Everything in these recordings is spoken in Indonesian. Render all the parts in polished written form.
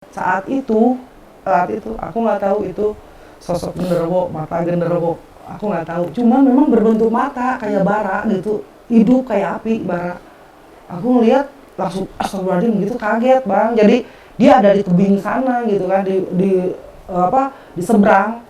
Saat itu aku nggak tahu itu sosok genderuwo, mata genderuwo, aku nggak tahu. Cuman memang berbentuk mata kayak bara gitu, hidup kayak api bara. Aku ngeliat langsung astagfirullahaladzim gitu, kaget bang. Jadi dia ada di tebing sana gitu kan, di seberang.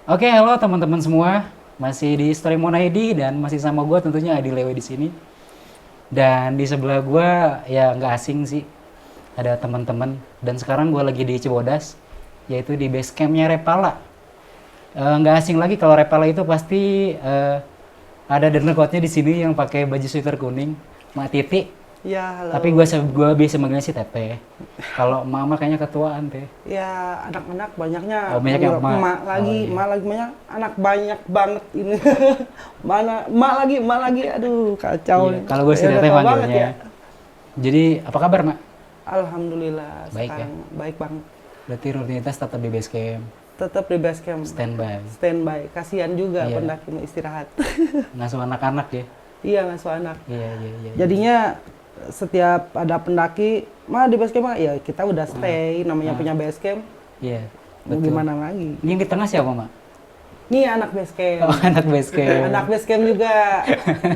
Oke, halo teman-teman semua. Masih di Story Mon ID dan masih sama gue tentunya Adi Lewe di sini. Dan di sebelah gue ya nggak asing sih, ada teman-teman. Dan sekarang gue lagi di Cibodas, yaitu di base campnya Repala. Nggak asing lagi kalau Repala itu pasti ada denegotnya di sini yang pakai baju sweater kuning, Mak Titi. Ya, halo. Tapi gue bisa manggilnya si Teteh. Kalau Mama kayaknya ketuaan teh. Ya, anak-anak banyaknya. Oh, banyaknya emak. Emak lagi, Oh, iya. emak lagi banyak, anak banyak banget ini. Mana, emak lagi, aduh kacau. Iya, kalau gue si Ya, udah Teteh tau banget manggilnya. ya. Jadi apa kabar, Mak? Alhamdulillah, Baik, sekarang baik banget. Berarti rutinitas tetap di base camp, Tetap di base camp, standby, standby. Kasihan juga Iya. pendaki mau istirahat. ngasuh anak-anak ya. Iya, ngasuh anak. Iya, iya, iya. Jadinya setiap ada pendaki, mah di base camp mah, ya kita udah stay, namanya punya base camp. Iya, Mau betul. gimana lagi? Ini yang di tengah siapa, Mak? Nih anak base camp. Oh, anak base camp. Anak base camp juga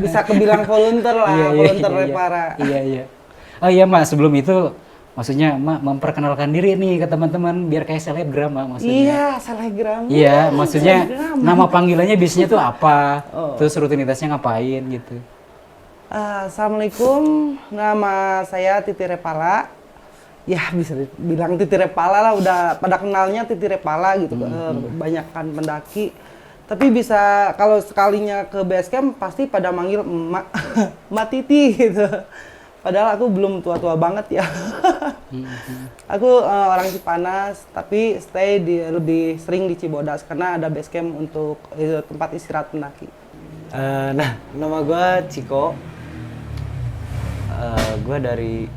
bisa kebilang volunteer lah, Iya, iya, volunteer iya, Repara. Iya, iya. Oh iya, Mak, sebelum itu maksudnya Mak memperkenalkan diri nih ke teman-teman biar kayak selebgram, Mak, maksudnya. Iya, selebgram. Iya, maksudnya Selebgram. nama panggilannya biasanya tuh apa? Oh. Terus rutinitasnya ngapain gitu. Assalamualaikum, nama saya Titi Repala. Ya bisa dibilang Titi Repala lah, udah pada kenalnya Titi Repala gitu. Banyakkan pendaki. Tapi bisa kalau sekalinya ke base camp pasti pada manggil Emak, Emak Titi gitu. Padahal aku belum tua-tua banget ya. Aku orang Cipanas, tapi stay lebih sering di Cibodas karena ada base camp untuk tempat istirahat pendaki. Nah, nama gue Ciko. Gue dari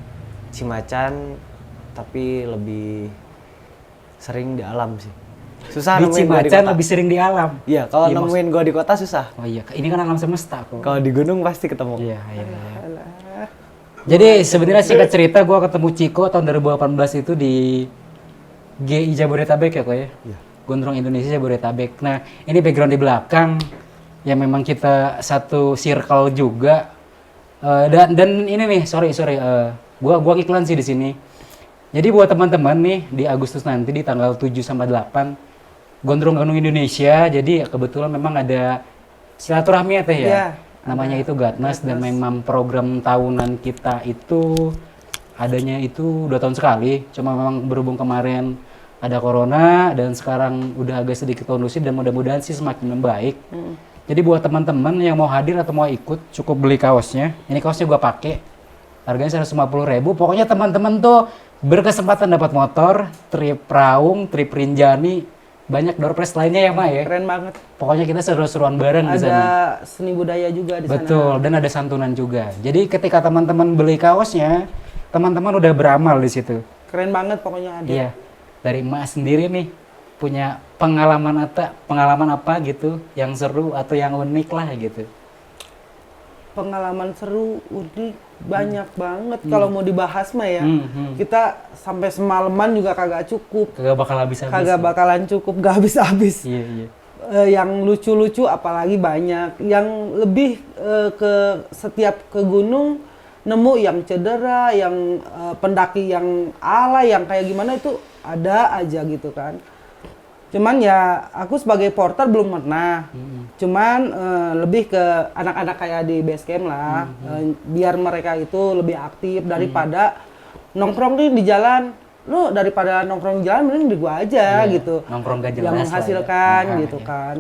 Cimacan, tapi lebih sering di alam sih. Susah Di nemuin gue di Cimacan kota. lebih sering di alam. Iya, kalau Iya, nemuin gue di kota susah. Oh iya, ini kan alam semesta kok. Kalau di gunung pasti ketemu. Iya, iya, iya. Jadi sebenarnya singkat cerita gue ketemu Ciko tahun 2018 itu di GI Jabodetabek ya kok ya? Iya. Gondrong Indonesia Jabodetabek. Nah ini background di belakang ya memang kita satu circle juga. Dan ini nih sorry gua iklan sih di sini. Jadi buat teman-teman nih di Agustus nanti di tanggal 7 sampai 8 Gondrong Indonesia. Jadi kebetulan memang ada silaturahmi ya teh ya. Iya. Namanya itu Gatnas dan memang program tahunan kita itu adanya itu 2 tahun sekali. Cuma memang berhubung kemarin ada corona dan sekarang udah agak sedikit kondusif dan mudah-mudahan sih semakin membaik. Jadi buat teman-teman yang mau hadir atau mau ikut cukup beli kaosnya. Ini kaosnya gua pakai. Harganya 150.000. Pokoknya teman-teman tuh berkesempatan dapat motor, trip Raung, trip Rinjani, banyak door prize lainnya ya, Mak ya. Keren banget. Pokoknya kita seru-seruan bareng di sana. Ada seni budaya juga di sana. Betul, dan ada santunan juga. Jadi ketika teman-teman beli kaosnya, teman-teman udah beramal di situ. Keren banget pokoknya ada. Iya. Dari Mak sendiri nih punya pengalaman apa gitu yang seru atau yang unik lah gitu. pengalaman seru, unik, banyak banget kalau mau dibahas mah ya. Kita sampai semalaman juga kagak cukup. Kagak bakal habis-habis. Kagak bakalan cukup, gak habis-habis. Iya, iya. Yang lucu-lucu apalagi banyak. Yang lebih ke setiap ke gunung nemu yang cedera, yang pendaki yang alay, yang kayak gimana itu ada aja gitu kan. Cuman ya aku sebagai porter belum pernah. Cuman lebih ke anak-anak kayak di base camp lah. Biar mereka itu lebih aktif daripada nongkrong nih di jalan. Lu daripada nongkrong di jalan mending di gua aja gitu. Nongkrong gak jelas yang lah menghasilkan ya. gitu kan.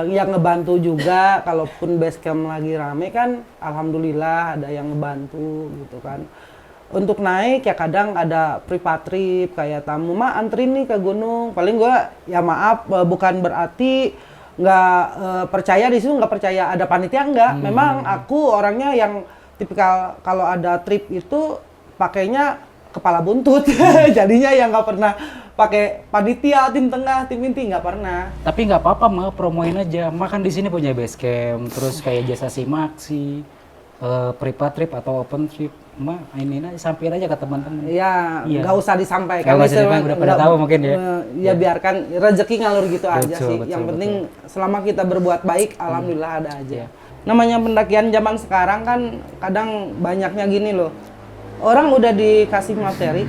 Yang ngebantu juga kalaupun base camp lagi rame kan alhamdulillah ada yang ngebantu gitu kan. Untuk naik ya kadang ada private trip kayak tamu mah anterin nih ke gunung, paling gua ya maaf bukan berarti nggak percaya di situ, nggak percaya ada panitia enggak. Memang aku orangnya yang tipikal kalau ada trip itu pakainya kepala buntut. Jadinya ya nggak pernah pakai panitia, tim tengah, tim inti nggak pernah. Tapi nggak apa-apa mah, promoin aja. Makan di sini punya base camp, terus kayak jasa simaksi, private trip atau open trip, mah ini aja sampein aja ke teman-teman. Ya, Iya. nggak usah disampaikan. Nggak usah disampaikan, udah pada tahu mungkin ya. Ya biarkan rezeki ngalur gitu aja Betul, sih. betul, Yang betul. penting selama kita berbuat baik, alhamdulillah ada aja. Iya. Namanya pendakian zaman sekarang kan kadang banyaknya gini loh. Orang udah dikasih materi,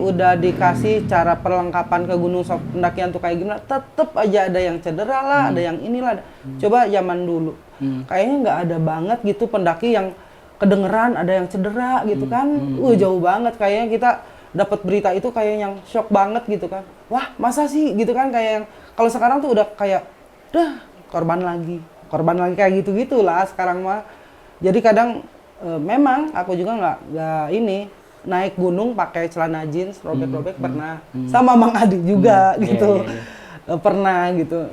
udah dikasih cara perlengkapan ke gunung pendakian tuh kayak gimana, tetep aja ada yang cedera lah, ada yang inilah. Coba zaman dulu, kayaknya nggak ada banget gitu pendaki yang kedengeran ada yang cedera gitu kan. Jauh banget, kayaknya kita dapat berita itu kayak yang shock banget gitu kan. Wah masa sih gitu kan, kayak yang kalau sekarang tuh udah kayak, korban lagi kayak gitu-gitulah sekarang mah. Jadi kadang memang aku juga nggak ini naik gunung pakai celana jeans robek-robek pernah, sama Mang Adi juga gitu. Pernah gitu.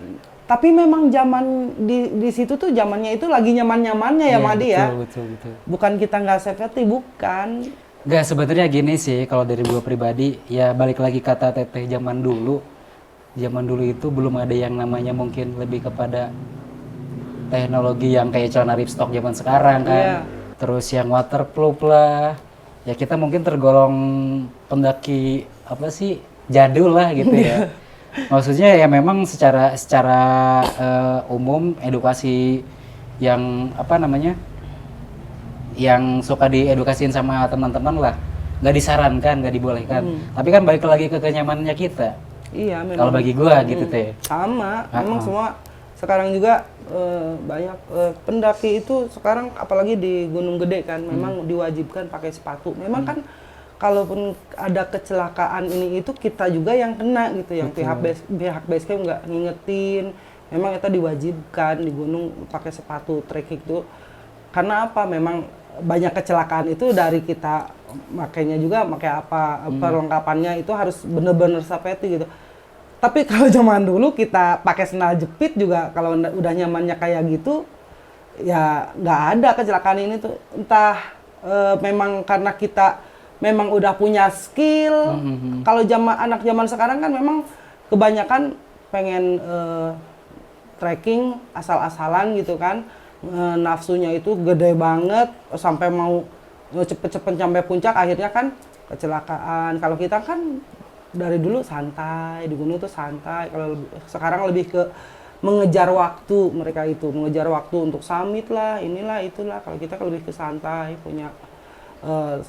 Tapi memang zaman di situ tuh zamannya itu lagi nyaman-nyamannya ya Mang Adi ya. Betul. Bukan kita nggak safety, bukan. Nggak, sebenarnya gini sih kalau dari gua pribadi, ya balik lagi kata Teteh, zaman dulu itu belum ada yang namanya mungkin lebih kepada teknologi yang kayak celana ripstop zaman sekarang kan. Iya. Terus yang waterproof lah. Ya kita mungkin tergolong pendaki apa sih, jadul lah gitu ya. Maksudnya ya memang secara umum edukasi yang apa namanya, yang suka diedukasiin sama teman-teman lah, nggak disarankan, nggak dibolehkan. Tapi kan balik lagi ke kenyamanannya kita. Iya memang. Kalau bagi gua gitu Teh. Sama, memang semua sekarang juga banyak pendaki itu sekarang apalagi di Gunung Gede kan memang diwajibkan pakai sepatu. Memang kan kalaupun ada kecelakaan ini itu kita juga yang kena gitu, yang pihak base camp nggak ngingetin. Memang kita diwajibkan di gunung pakai sepatu trekking itu. Karena apa? Memang banyak kecelakaan itu dari kita, makanya juga pakai apa perlengkapannya itu harus bener-bener safety gitu. Tapi kalau zaman dulu kita pakai sendal jepit juga kalau udah nyamannya kayak gitu, ya nggak ada kecelakaan ini tuh. Entah memang karena kita memang udah punya skill. Kalau anak zaman sekarang kan memang kebanyakan pengen trekking asal-asalan gitu kan. Nafsunya itu gede banget sampai mau cepet-cepet sampai puncak, akhirnya kan kecelakaan. Kalau kita kan dari dulu santai, di gunung tuh santai. Kalau sekarang lebih ke mengejar waktu, mereka itu mengejar waktu untuk summit lah, inilah itulah. Kalau kita lebih ke santai, punya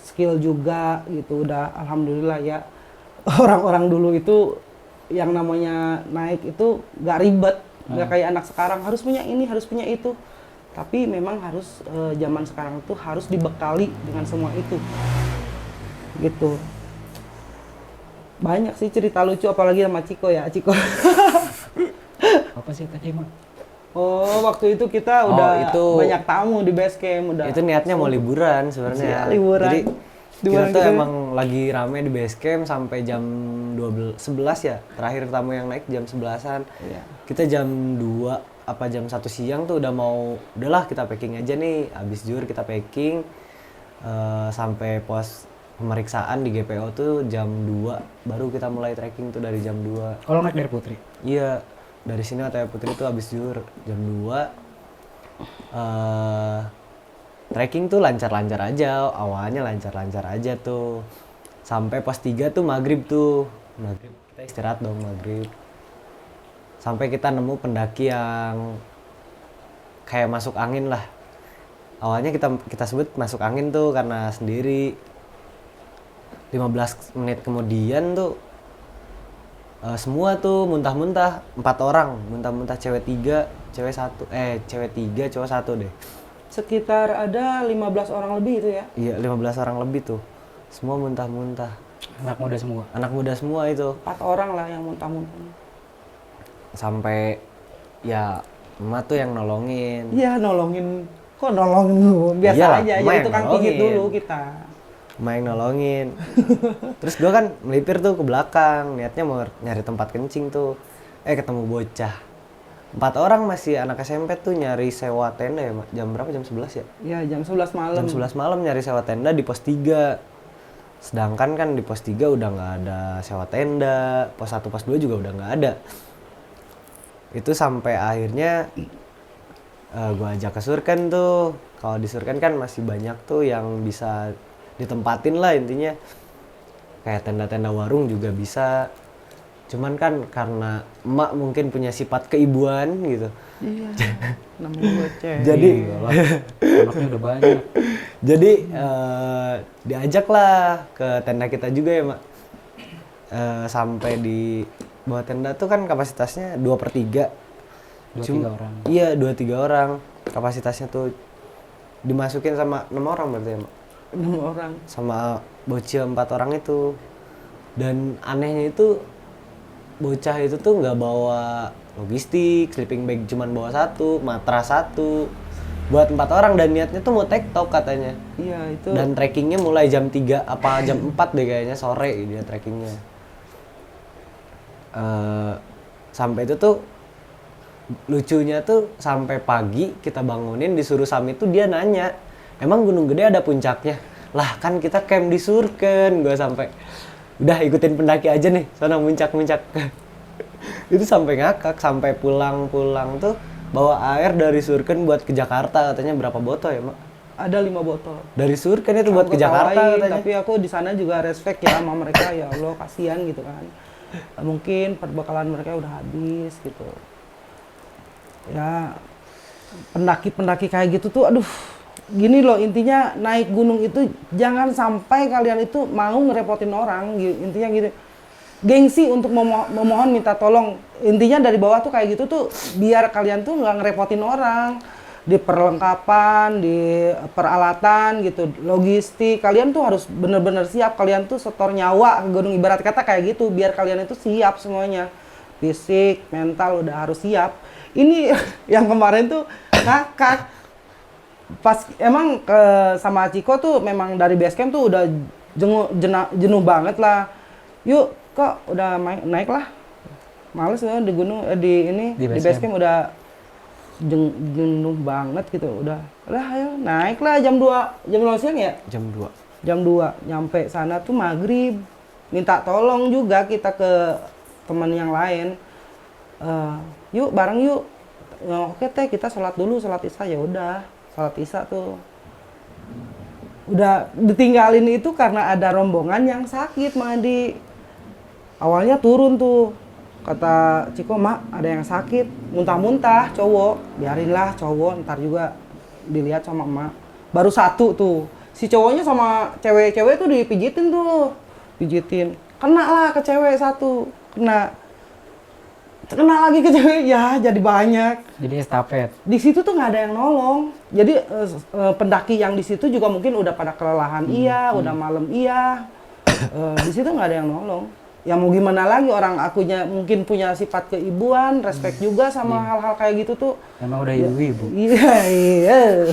skill juga gitu. Udah alhamdulillah ya. Orang-orang dulu itu yang namanya naik itu gak ribet, gak kayak anak sekarang harus punya ini, harus punya itu. Tapi memang harus zaman sekarang tuh harus dibekali dengan semua itu, gitu. Banyak sih cerita lucu apalagi sama Ciko ya, Ciko. Apa sih tadi mah? Oh, waktu itu kita udah banyak tamu di base camp udah. Itu niatnya mau liburan sebenarnya. Liburan. Jadi kita tuh emang lagi rame di base camp sampai jam 11 ya. Terakhir tamu yang naik jam 11-an. Iya. Kita jam 2 apa jam 1 siang tuh udahlah kita packing aja nih. Habis zuhur kita packing sampai pos pemeriksaan di GPO tuh jam 2, baru kita mulai trekking tuh dari jam 2. Kalau naik dari Putri? Iya, dari sini Ataya Putri tuh habis zuhur jam 2, trekking tuh lancar-lancar aja, awalnya lancar-lancar aja tuh. Sampai pos 3 tuh maghrib tuh. Maghrib kita istirahat dong maghrib. Sampai kita nemu pendaki yang kayak masuk angin lah. Awalnya kita sebut masuk angin tuh karena sendiri. 15 menit kemudian tuh semua tuh muntah-muntah, 4 orang, muntah-muntah, cewek 3, cewek 3, cowok 1 deh. Sekitar ada 15 orang lebih itu ya? Iya, 15 orang lebih tuh. Semua muntah-muntah. Anak muda semua. Anak muda semua itu. 4 orang lah yang muntah-muntah. Sampai ya emak tuh yang nolongin. Iya, nolongin. Kok nolongin lu? Biasa Iyalah, aja, emak jadi yang tukang pijit nolongin. dulu kita. Emak yang nolongin. Terus gua kan melipir tuh ke belakang, niatnya mau nyari tempat kencing tuh. Ketemu bocah. 4 orang masih anak SMP tuh nyari sewa tenda ya, Mak. Jam berapa? Jam 11 ya? Iya, jam 11 malam. Jam 11 malam nyari sewa tenda di pos 3. Sedangkan kan di pos 3 udah nggak ada sewa tenda, pos 1, pos 2 juga udah nggak ada. Itu sampai akhirnya gua ajak ke Surken tuh. Kalau di Surken kan masih banyak tuh yang bisa ditempatin lah intinya. Kayak tenda-tenda warung juga bisa. Cuman kan karena emak mungkin punya sifat keibuan gitu. Iya. Namanya bocah. Jadi Iyalah, anaknya udah banyak. Jadi diajak lah ke tenda kita juga ya, Mak. Sampai di bawah tenda tuh kan kapasitasnya 2/3. 2-3 orang. Iya, 2-3 orang. Kapasitasnya tuh dimasukin sama 6 orang berarti ya, Mak. 6 orang. Sama bocil 4 orang itu. Dan anehnya itu bocah itu tuh nggak bawa logistik, sleeping bag cuman bawa 1, matras 1. Buat 4 orang dan niatnya tuh mau tektok katanya. Iya, itu. Dan trekkingnya mulai jam 3 apa jam 4 deh kayaknya sore dia trekkingnya. Sampai itu tuh lucunya tuh sampai pagi kita bangunin disuruh summit tuh dia nanya, emang Gunung Gede ada puncaknya? Lah kan kita camp di Surken. Gue sampai udah ikutin pendaki aja nih, sana muncak-muncak. Itu sampai ngakak, sampai pulang-pulang tuh bawa air dari Surken buat ke Jakarta katanya berapa botol ya, Mak? Ada 5 botol. Dari Surken itu buat Aku ke Jakarta tawain, katanya. tapi aku di sana juga respect ya sama mereka, ya Allah kasihan gitu kan. Mungkin perbekalan mereka udah habis gitu. Ya pendaki-pendaki kayak gitu tuh aduh, gini loh intinya naik gunung itu jangan sampai kalian itu mau ngerepotin orang, intinya gitu. Gengsi untuk memohon minta tolong, intinya dari bawah tuh kayak gitu tuh biar kalian tuh nggak ngerepotin orang di perlengkapan, di peralatan gitu, logistik. Kalian tuh harus bener-bener siap, kalian tuh setor nyawa ke gunung, ibarat kata kayak gitu, biar kalian itu siap semuanya, fisik, mental udah harus siap. Ini yang kemarin tuh ngakak pas emang sama Ciko tuh memang dari base camp tuh udah jenuh banget lah. Yuk kok udah naik lah, males ya di gunung di base camp udah jenuh banget gitu, udah ayo naik lah jam 2 siang ya, Jam 2. jam 2 nyampe sana tuh maghrib, minta tolong juga kita ke teman yang lain, yuk bareng yuk. Oke teh, kita sholat dulu, sholat isya. Ya udah sholat isya tuh udah ditinggalin itu karena ada rombongan yang sakit. Madi awalnya turun tuh, kata Ciko, Mak ada yang sakit muntah-muntah cowok, biarinlah cowok ntar juga dilihat sama emak. Baru 1 tuh, si cowoknya sama cewek-cewek tuh dipijitin tuh, pijitin, kena lah ke cewek 1, kena lagi ke cewek, ya jadi banyak. Jadi estafet. Di situ tuh nggak ada yang nolong. Jadi pendaki yang di situ juga mungkin udah pada kelelahan, udah malam iya. Di situ nggak ada yang nolong. Ya mau gimana lagi, orang akunya mungkin punya sifat keibuan, respect juga sama hal-hal kayak gitu tuh. Emang udah ibu-ibu. Iya.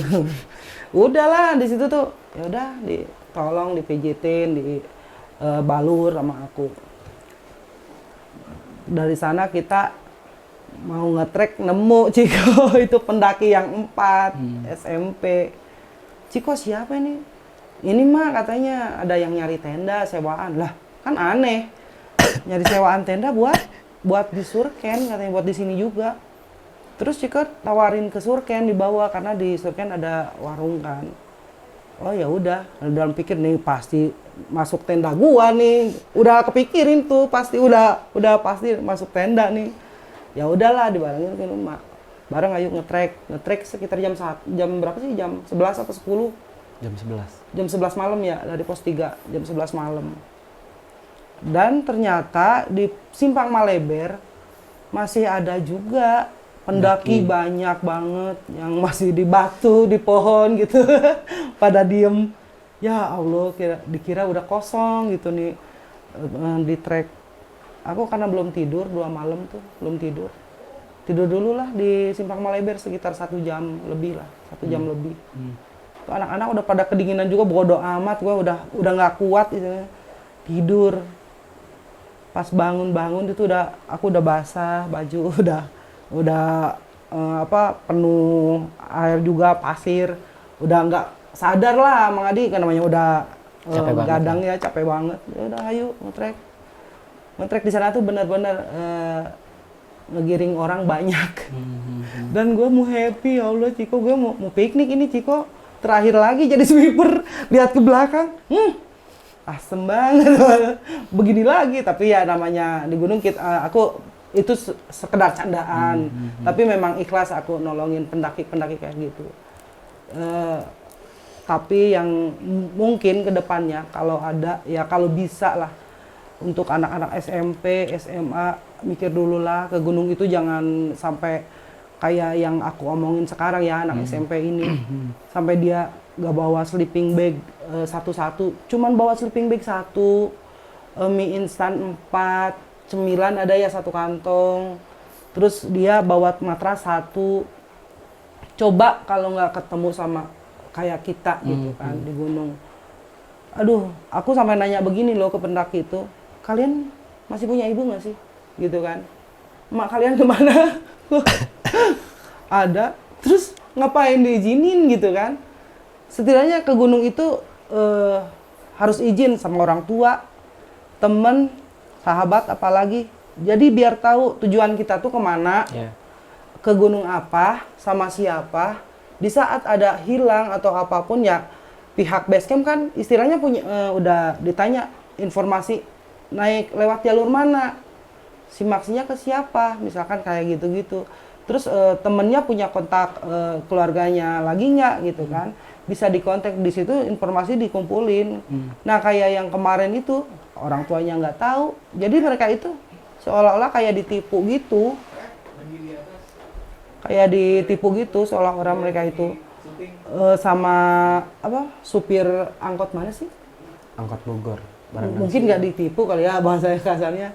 Udahlah di situ tuh, ya udah ditolong, dipijitin, balur sama aku. Dari sana kita mau nge-trek, nemu Ciko itu pendaki yang 4 SMP. Ciko siapa ini? Ini mah katanya ada yang nyari tenda sewaan. Lah kan aneh, nyari sewaan tenda buat di Surken katanya, buat di sini juga. Terus Ciko tawarin ke Surken dibawa karena di Surken ada warung kan. Oh ya udah, dalam pikir nih pasti masuk tenda gua nih. Udah kepikirin tuh pasti udah pasti masuk tenda nih. Ya udahlah dibarengin ke rumah. Bareng ayo ngetrek sekitar jam berapa sih? Jam 11 atau 10? Jam 11. Jam 11 malam ya dari pos 3, jam 11 malam. Dan ternyata di Simpang Maleber masih ada juga pendaki banyak banget yang masih di batu, di pohon gitu. Pada diem. Ya Allah, dikira udah kosong gitu nih di trek. Aku karena belum tidur 2 malam tuh, belum tidur. Tidur dulu lah di Simpang Maleber sekitar 1 jam lebih lah, 1 jam lebih. Tuh anak-anak udah pada kedinginan juga, bodo amat, gua udah nggak kuat gitu. Tidur. Pas bangun itu aku udah basah, baju udah penuh air juga, pasir. Udah nggak sadar lah Mang Adi, kan namanya udah gadang ya, capek banget. Ya udah ayo ngetrek. Ngetrek di sana tuh benar-benar ngegiring orang banyak. Dan gue mau happy, ya Allah Ciko, gue mau piknik ini Ciko. Terakhir lagi jadi sweeper, lihat ke belakang. Asem banget. Begini lagi, tapi ya namanya di gunung aku itu sekedar candaan. Tapi memang ikhlas aku nolongin pendaki-pendaki kayak gitu. Tapi yang mungkin ke depannya kalau ada, ya kalau bisa lah untuk anak-anak SMP, SMA, mikir dulu lah ke gunung itu jangan sampai kayak yang aku omongin sekarang ya anak SMP ini. Sampai dia gak bawa sleeping bag satu-satu, cuman bawa sleeping bag 1, mie instan 4, cemilan ada ya 1 kantong, terus dia bawa matras 1. Coba kalau nggak ketemu sama kayak kita gitu kan di gunung. Aduh, aku sampai nanya begini loh ke pendaki itu, kalian masih punya ibu nggak sih? Gitu kan. Mak kalian kemana? Ada. Terus ngapain diizinin gitu kan? Setidaknya ke gunung itu harus izin sama orang tua, temen, sahabat apalagi. Jadi biar tahu tujuan kita tuh kemana, ke gunung apa, sama siapa. Di saat ada hilang atau apapun ya pihak basecamp kan istilahnya punya udah ditanya informasi naik lewat jalur mana, simaksinya ke siapa, misalkan kayak gitu-gitu. Terus temennya punya kontak keluarganya lagi nggak gitu kan, bisa dikontak di situ, informasi dikumpulin. Nah kayak yang kemarin itu orang tuanya nggak tahu, jadi mereka itu seolah-olah kayak ditipu gitu, seolah orang mereka itu sama supir angkot mana sih? Angkot Bogor. Mungkin nggak ditipu kali ya bahasa kasarnya.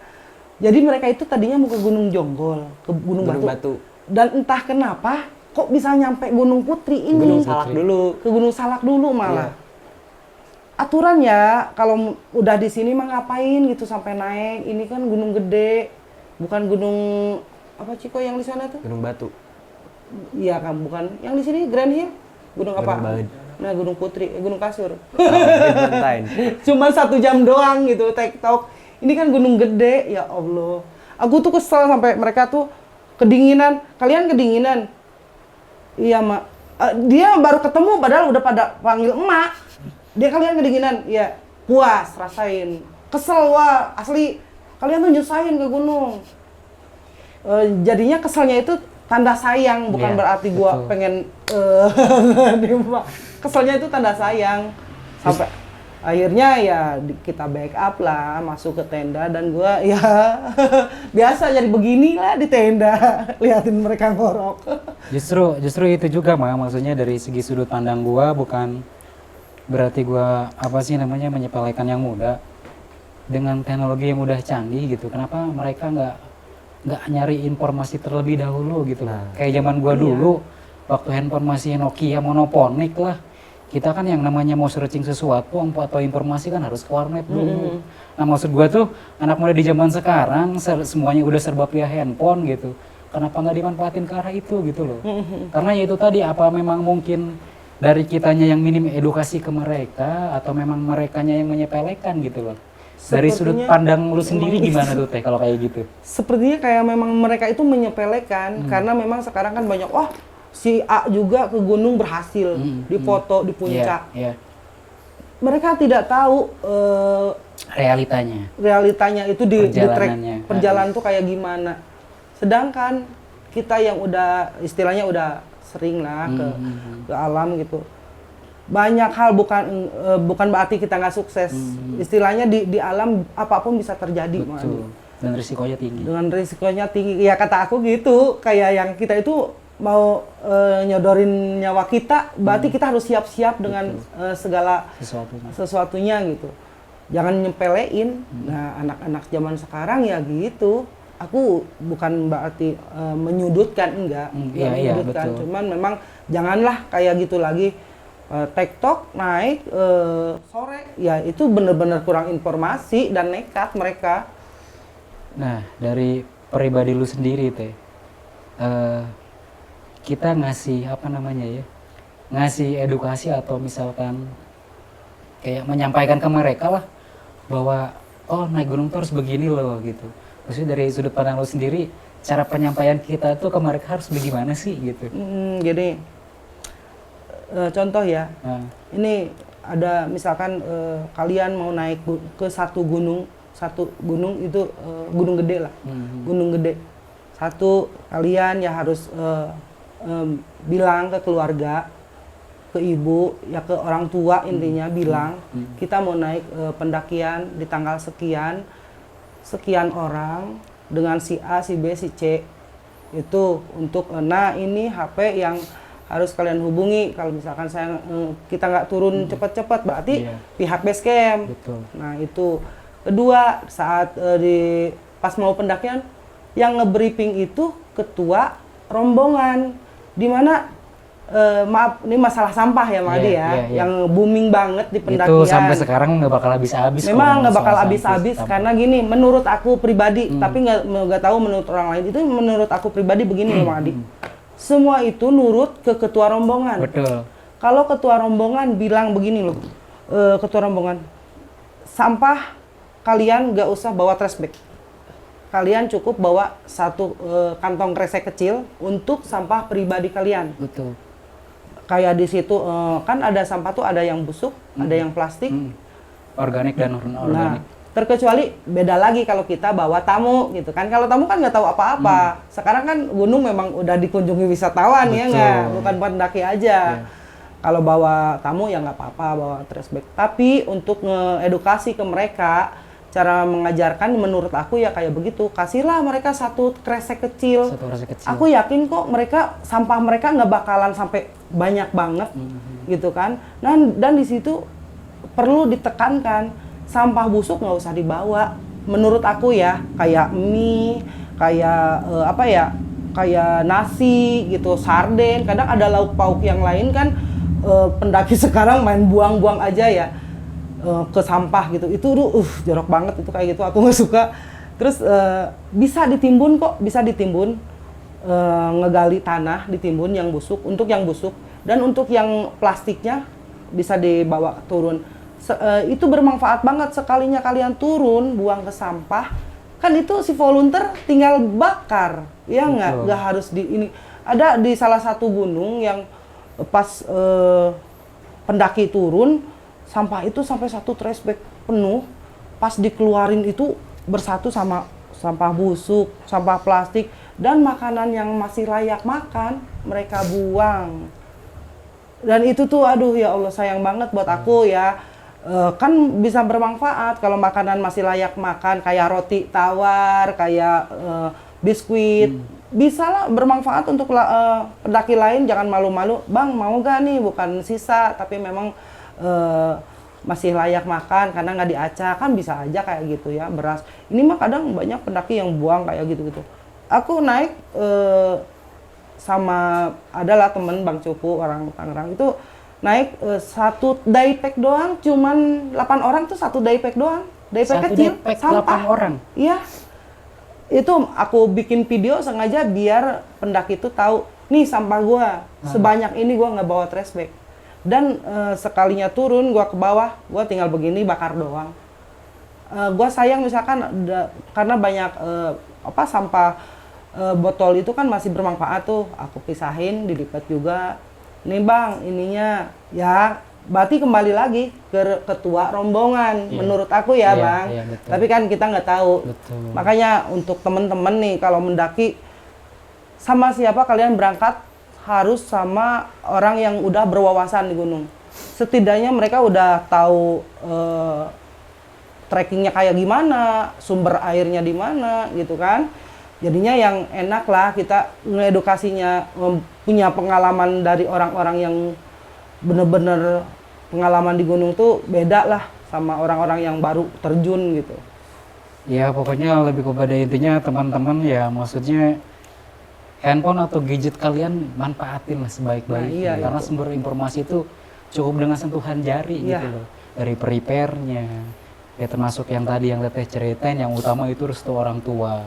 Jadi mereka itu tadinya mau ke Gunung Jonggol, ke Gunung Batu. Dan entah kenapa kok bisa nyampe Gunung Putri ini. Gunung Salak dulu. Ke Gunung Salak dulu malah. Aturan ya, kalau udah di sini mah ngapain gitu sampai naik. Ini kan gunung gede, bukan gunung apa Ciko yang di sana tuh? Gunung Batu. Iya kan, bukan. Yang di sini Grand Hill, gunung apa? Baud. Nah, Gunung Putri, Gunung Kasur. Cuma 1 jam doang gitu, TikTok. Ini kan gunung gede, ya Allah. Aku tuh kesel sampai mereka tuh kedinginan. Kalian kedinginan? Iya, Mak. Dia baru ketemu padahal udah pada panggil emak. Dia kalian kedinginan? Iya. Puas, rasain. Kesel, wah, asli. Kalian tuh nyusahin ke gunung. Jadinya keselnya itu tanda sayang, bukan berarti gua pengen keselnya itu tanda sayang. Sampai akhirnya ya kita backup lah, masuk ke tenda dan gua ya biasa jadi begini lah di tenda, liatin mereka ngorok. Justru itu juga maksudnya dari segi sudut pandang gua bukan berarti gua menyepelekan yang muda dengan teknologi yang udah canggih gitu. Kenapa mereka nggak nyari informasi terlebih dahulu gitu loh. Kayak zaman gua dulu waktu handphone masih Nokia monoponik lah. Kita kan yang namanya mau searching sesuatu atau informasi kan harus ke warnet dulu. Nah maksud gua tuh anak muda di zaman sekarang semuanya udah serba via handphone gitu. Kenapa nggak dimanfaatin ke arah itu gitu loh. Karena ya itu tadi apa memang mungkin dari kitanya yang minim edukasi ke mereka atau memang merekanya yang menyepelekan gitu loh. Dari sudut Sepertinya- pandang lu sendiri gimana tuh Teh kalau kayak gitu? Sepertinya kayak memang mereka itu menyepelekan karena memang sekarang kan banyak si A juga ke gunung berhasil dipoto di puncak. Iya, iya. Mereka tidak tahu Realitanya. itu di track Perjalanannya. perjalanan tuh kayak gimana. Sedangkan kita yang udah istilahnya udah sering lah ke alam gitu. Banyak hal bukan berarti kita nggak sukses. Istilahnya di alam apapun bisa terjadi. Betul. Dan risikonya tinggi. Dengan risikonya tinggi. Ya kata aku gitu, kayak yang kita itu mau nyodorin nyawa kita, berarti kita harus siap-siap dengan segala sesuatunya gitu. Jangan nyepelein. Nah, anak-anak zaman sekarang ya gitu. Aku bukan berarti menyudutkan, enggak Iya, menyudutkan. betul. Cuman memang janganlah kayak gitu lagi. TikTok naik sore, ya itu bener-bener kurang informasi dan nekat mereka. Nah, dari pribadi lu sendiri Teh, kita ngasih ngasih edukasi atau misalkan kayak menyampaikan ke mereka lah bahwa naik gunung tuh harus begini loh gitu. Maksudnya dari sudut pandang lu sendiri, cara penyampaian kita tuh ke mereka harus bagaimana sih gitu? Gini, contoh ya, ini ada misalkan kalian mau naik ke satu gunung itu gunung gede lah, gunung gede. Satu, kalian ya harus bilang ke keluarga, ke ibu, ya ke orang tua intinya bilang, kita mau naik pendakian di tanggal sekian orang dengan si A, si B, si C. Itu untuk, ini HP yang harus kalian hubungi kalau misalkan kita nggak turun cepat-cepat berarti pihak base camp. Betul. Nah itu. Kedua, saat pas mau pendakian yang nge-briefing itu ketua rombongan, di mana maaf ini masalah sampah ya Madi yang booming banget di pendakian. Itu sampai sekarang nggak bakal habis-habis. Memang nggak bakal habis-habis karena gini, menurut aku pribadi, tapi nggak tahu menurut orang lain. Itu menurut aku pribadi begini loh Madi. Semua itu nurut ke ketua rombongan. Betul. Kalau ketua rombongan bilang begini loh, ketua rombongan, sampah kalian nggak usah bawa trash bag. Kalian cukup bawa satu kantong kresek kecil untuk sampah pribadi kalian. Betul. Kayak di situ kan ada sampah tuh ada yang busuk, ada yang plastik, organik dan non-organik. Nah, terkecuali beda lagi kalau kita bawa tamu gitu kan. Kalau tamu kan nggak tahu apa-apa. Sekarang kan gunung memang udah dikunjungi wisatawan. Betul. Ya nggak, bukan pendaki aja. Kalau bawa tamu ya nggak apa-apa bawa trash bag. Tapi untuk ngedukasi ke mereka, cara mengajarkan menurut aku ya kayak begitu. Kasihlah mereka satu kresek kecil. Aku yakin kok sampah mereka nggak bakalan sampai banyak banget gitu kan. Nah, dan di situ perlu ditekankan sampah busuk nggak usah dibawa. Menurut aku ya kayak mie, kayak kayak nasi gitu, sarden. Kadang ada lauk pauk yang lain kan pendaki sekarang main buang-buang aja ya. Ke sampah gitu, itu jorok banget itu kayak gitu, aku nggak suka. Terus bisa ditimbun kok, bisa ditimbun, ngegali tanah, ditimbun yang busuk, untuk yang busuk, dan untuk yang plastiknya bisa dibawa turun. Itu bermanfaat banget, sekalinya kalian turun, buang ke sampah, kan itu si volunteer tinggal bakar, ya nggak harus di ini. Ada di salah satu gunung yang pas pendaki turun, sampah itu sampai satu trash bag penuh, pas dikeluarin itu bersatu sama sampah busuk, sampah plastik, dan makanan yang masih layak makan, mereka buang. Dan itu tuh, aduh ya Allah sayang banget buat aku ya. Kan bisa bermanfaat kalau makanan masih layak makan, kayak roti tawar, kayak biskuit. Bisa lah bermanfaat untuk pendaki lain, jangan malu-malu. Bang, mau gak nih, bukan sisa, tapi memang masih layak makan karena nggak diacak, kan bisa aja kayak gitu ya, beras. Ini mah kadang banyak pendaki yang buang kayak gitu-gitu. Aku naik sama adalah temen Bang Cupu, orang Tangerang, itu naik satu daypack doang, cuman 8 orang tuh satu daypack doang, daypack kecil, sampah. 8 orang? Iya. Itu aku bikin video sengaja biar pendaki itu tahu, nih sampah gua, sebanyak ini gua nggak bawa trash bag. Dan sekalinya turun gua ke bawah, gua tinggal begini bakar doang. Gua sayang misalkan karena banyak sampah botol itu kan masih bermanfaat tuh, aku pisahin, dilipat juga. Nih bang, ininya ya berarti kembali lagi ke ketua rombongan, menurut aku ya bang. betul. Tapi kan kita nggak tahu. Betul. Makanya untuk teman-teman nih kalau mendaki sama siapa kalian berangkat harus sama orang yang udah berwawasan di gunung. Setidaknya mereka udah tahu trekkingnya kayak gimana, sumber airnya di mana gitu kan. Jadinya yang enak lah kita ngedukasinya, punya pengalaman dari orang-orang yang bener-bener pengalaman di gunung tuh beda lah sama orang-orang yang baru terjun gitu. Ya pokoknya lebih kepada intinya teman-teman ya, maksudnya handphone atau gadget kalian manfaatin lah sebaik-baiknya. Nah, iya, karena itu. sumber informasi itu cukup dengan sentuhan jari Iya. gitu loh. Dari prepare-nya, ya termasuk yang tadi yang Teteh ceritain, yang utama itu restu orang tua.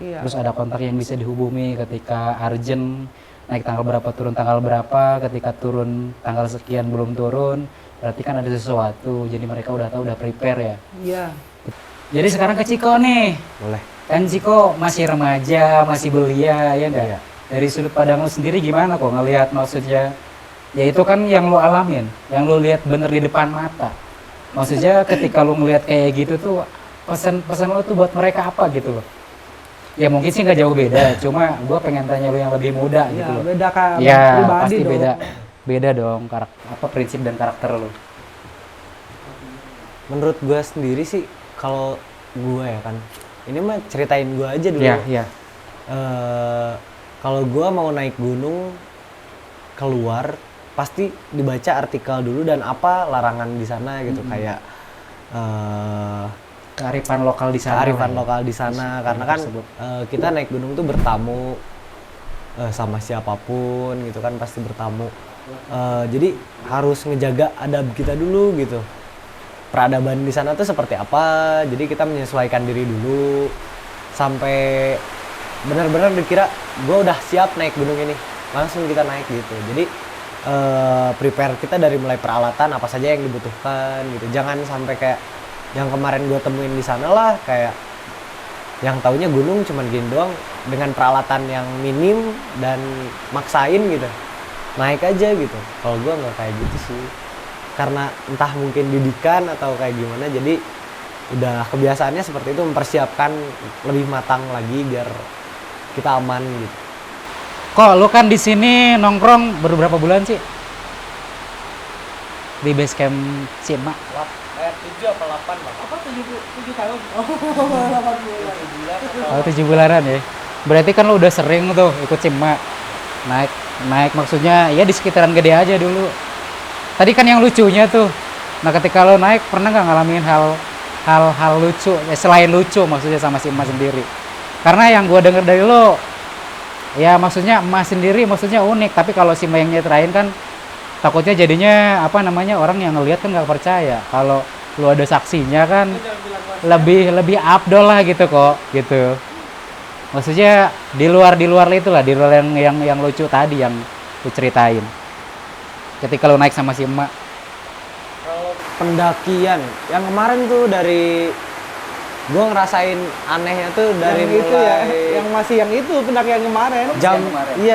Iya. Terus ada kontak yang bisa dihubungi ketika urgent, naik tanggal berapa turun tanggal berapa, ketika turun tanggal sekian belum turun, berarti kan ada sesuatu. Jadi mereka udah tahu, udah prepare ya. Iya. Jadi sekarang ke Ciko nih. Boleh. Kan Ciko masih remaja, masih belia, ya enggak? Iya. Dari sudut pandang lo sendiri gimana kok ngelihat, maksudnya ya itu kan yang lo alamin, yang lo lihat bener di depan mata. Maksudnya ketika lo ngelihat kayak gitu tuh, pesan lo tuh buat mereka apa gitu loh? Ya mungkin sih nggak jauh beda, cuma gue pengen tanya lo yang lebih muda gitu Ya, loh. beda kan Ya pribadi pasti dong. beda dong prinsip dan karakter lo. Menurut gue sendiri sih, kalau gue ya kan, ini mah ceritain gue aja dulu. Iya. Kalau gue mau naik gunung keluar, pasti dibaca artikel dulu dan apa larangan di sana gitu, kayak Kearifan lokal di sana. kearifan lah ya. lokal di sana, karena kan tersebut. kita naik gunung tuh bertamu sama siapapun gitu kan, pasti bertamu. Jadi harus ngejaga adab kita dulu gitu. Peradaban di sana tuh seperti apa, jadi kita menyesuaikan diri dulu sampai benar-benar dikira gue udah siap naik gunung ini, langsung kita naik gitu. Jadi prepare kita dari mulai peralatan apa saja yang dibutuhkan gitu, jangan sampai kayak yang kemarin gue temuin di sana lah, kayak yang taunya gunung cuman gini doang dengan peralatan yang minim dan maksain gitu, naik aja gitu. Kalau gue nggak kayak gitu sih, karena entah mungkin didikan atau kayak gimana, jadi udah kebiasaannya seperti itu, mempersiapkan lebih matang lagi biar kita aman gitu. Kok lu kan di sini nongkrong baru berapa bulan sih? Di base camp Cima. 7 apa 8 Bang? Apa 7 tahun? Oh, 8 bulan. Oh, 7 bulanan ya. Berarti kan lu udah sering tuh ikut Cima. Naik maksudnya ya di sekitaran Gede aja dulu. Tadi kan yang lucunya tuh. Nah, ketika lo naik pernah nggak ngalamin hal lucu, selain lucu maksudnya sama si Emas sendiri? Karena yang gua denger dari lo, ya maksudnya Emas sendiri maksudnya unik, tapi kalau si Emas yang nyeritain kan takutnya jadinya orang yang ngelihat kan nggak percaya. Kalau lu ada saksinya kan lebih afdol lah gitu kok, gitu. Maksudnya di luar itulah, di luar yang lucu tadi yang lu ceritain. Ketika lu naik sama si Emak. Kalau pendakian yang kemarin tuh, dari gue ngerasain anehnya tuh dari yang itu ya, mulai yang masih yang itu pendakian kemarin.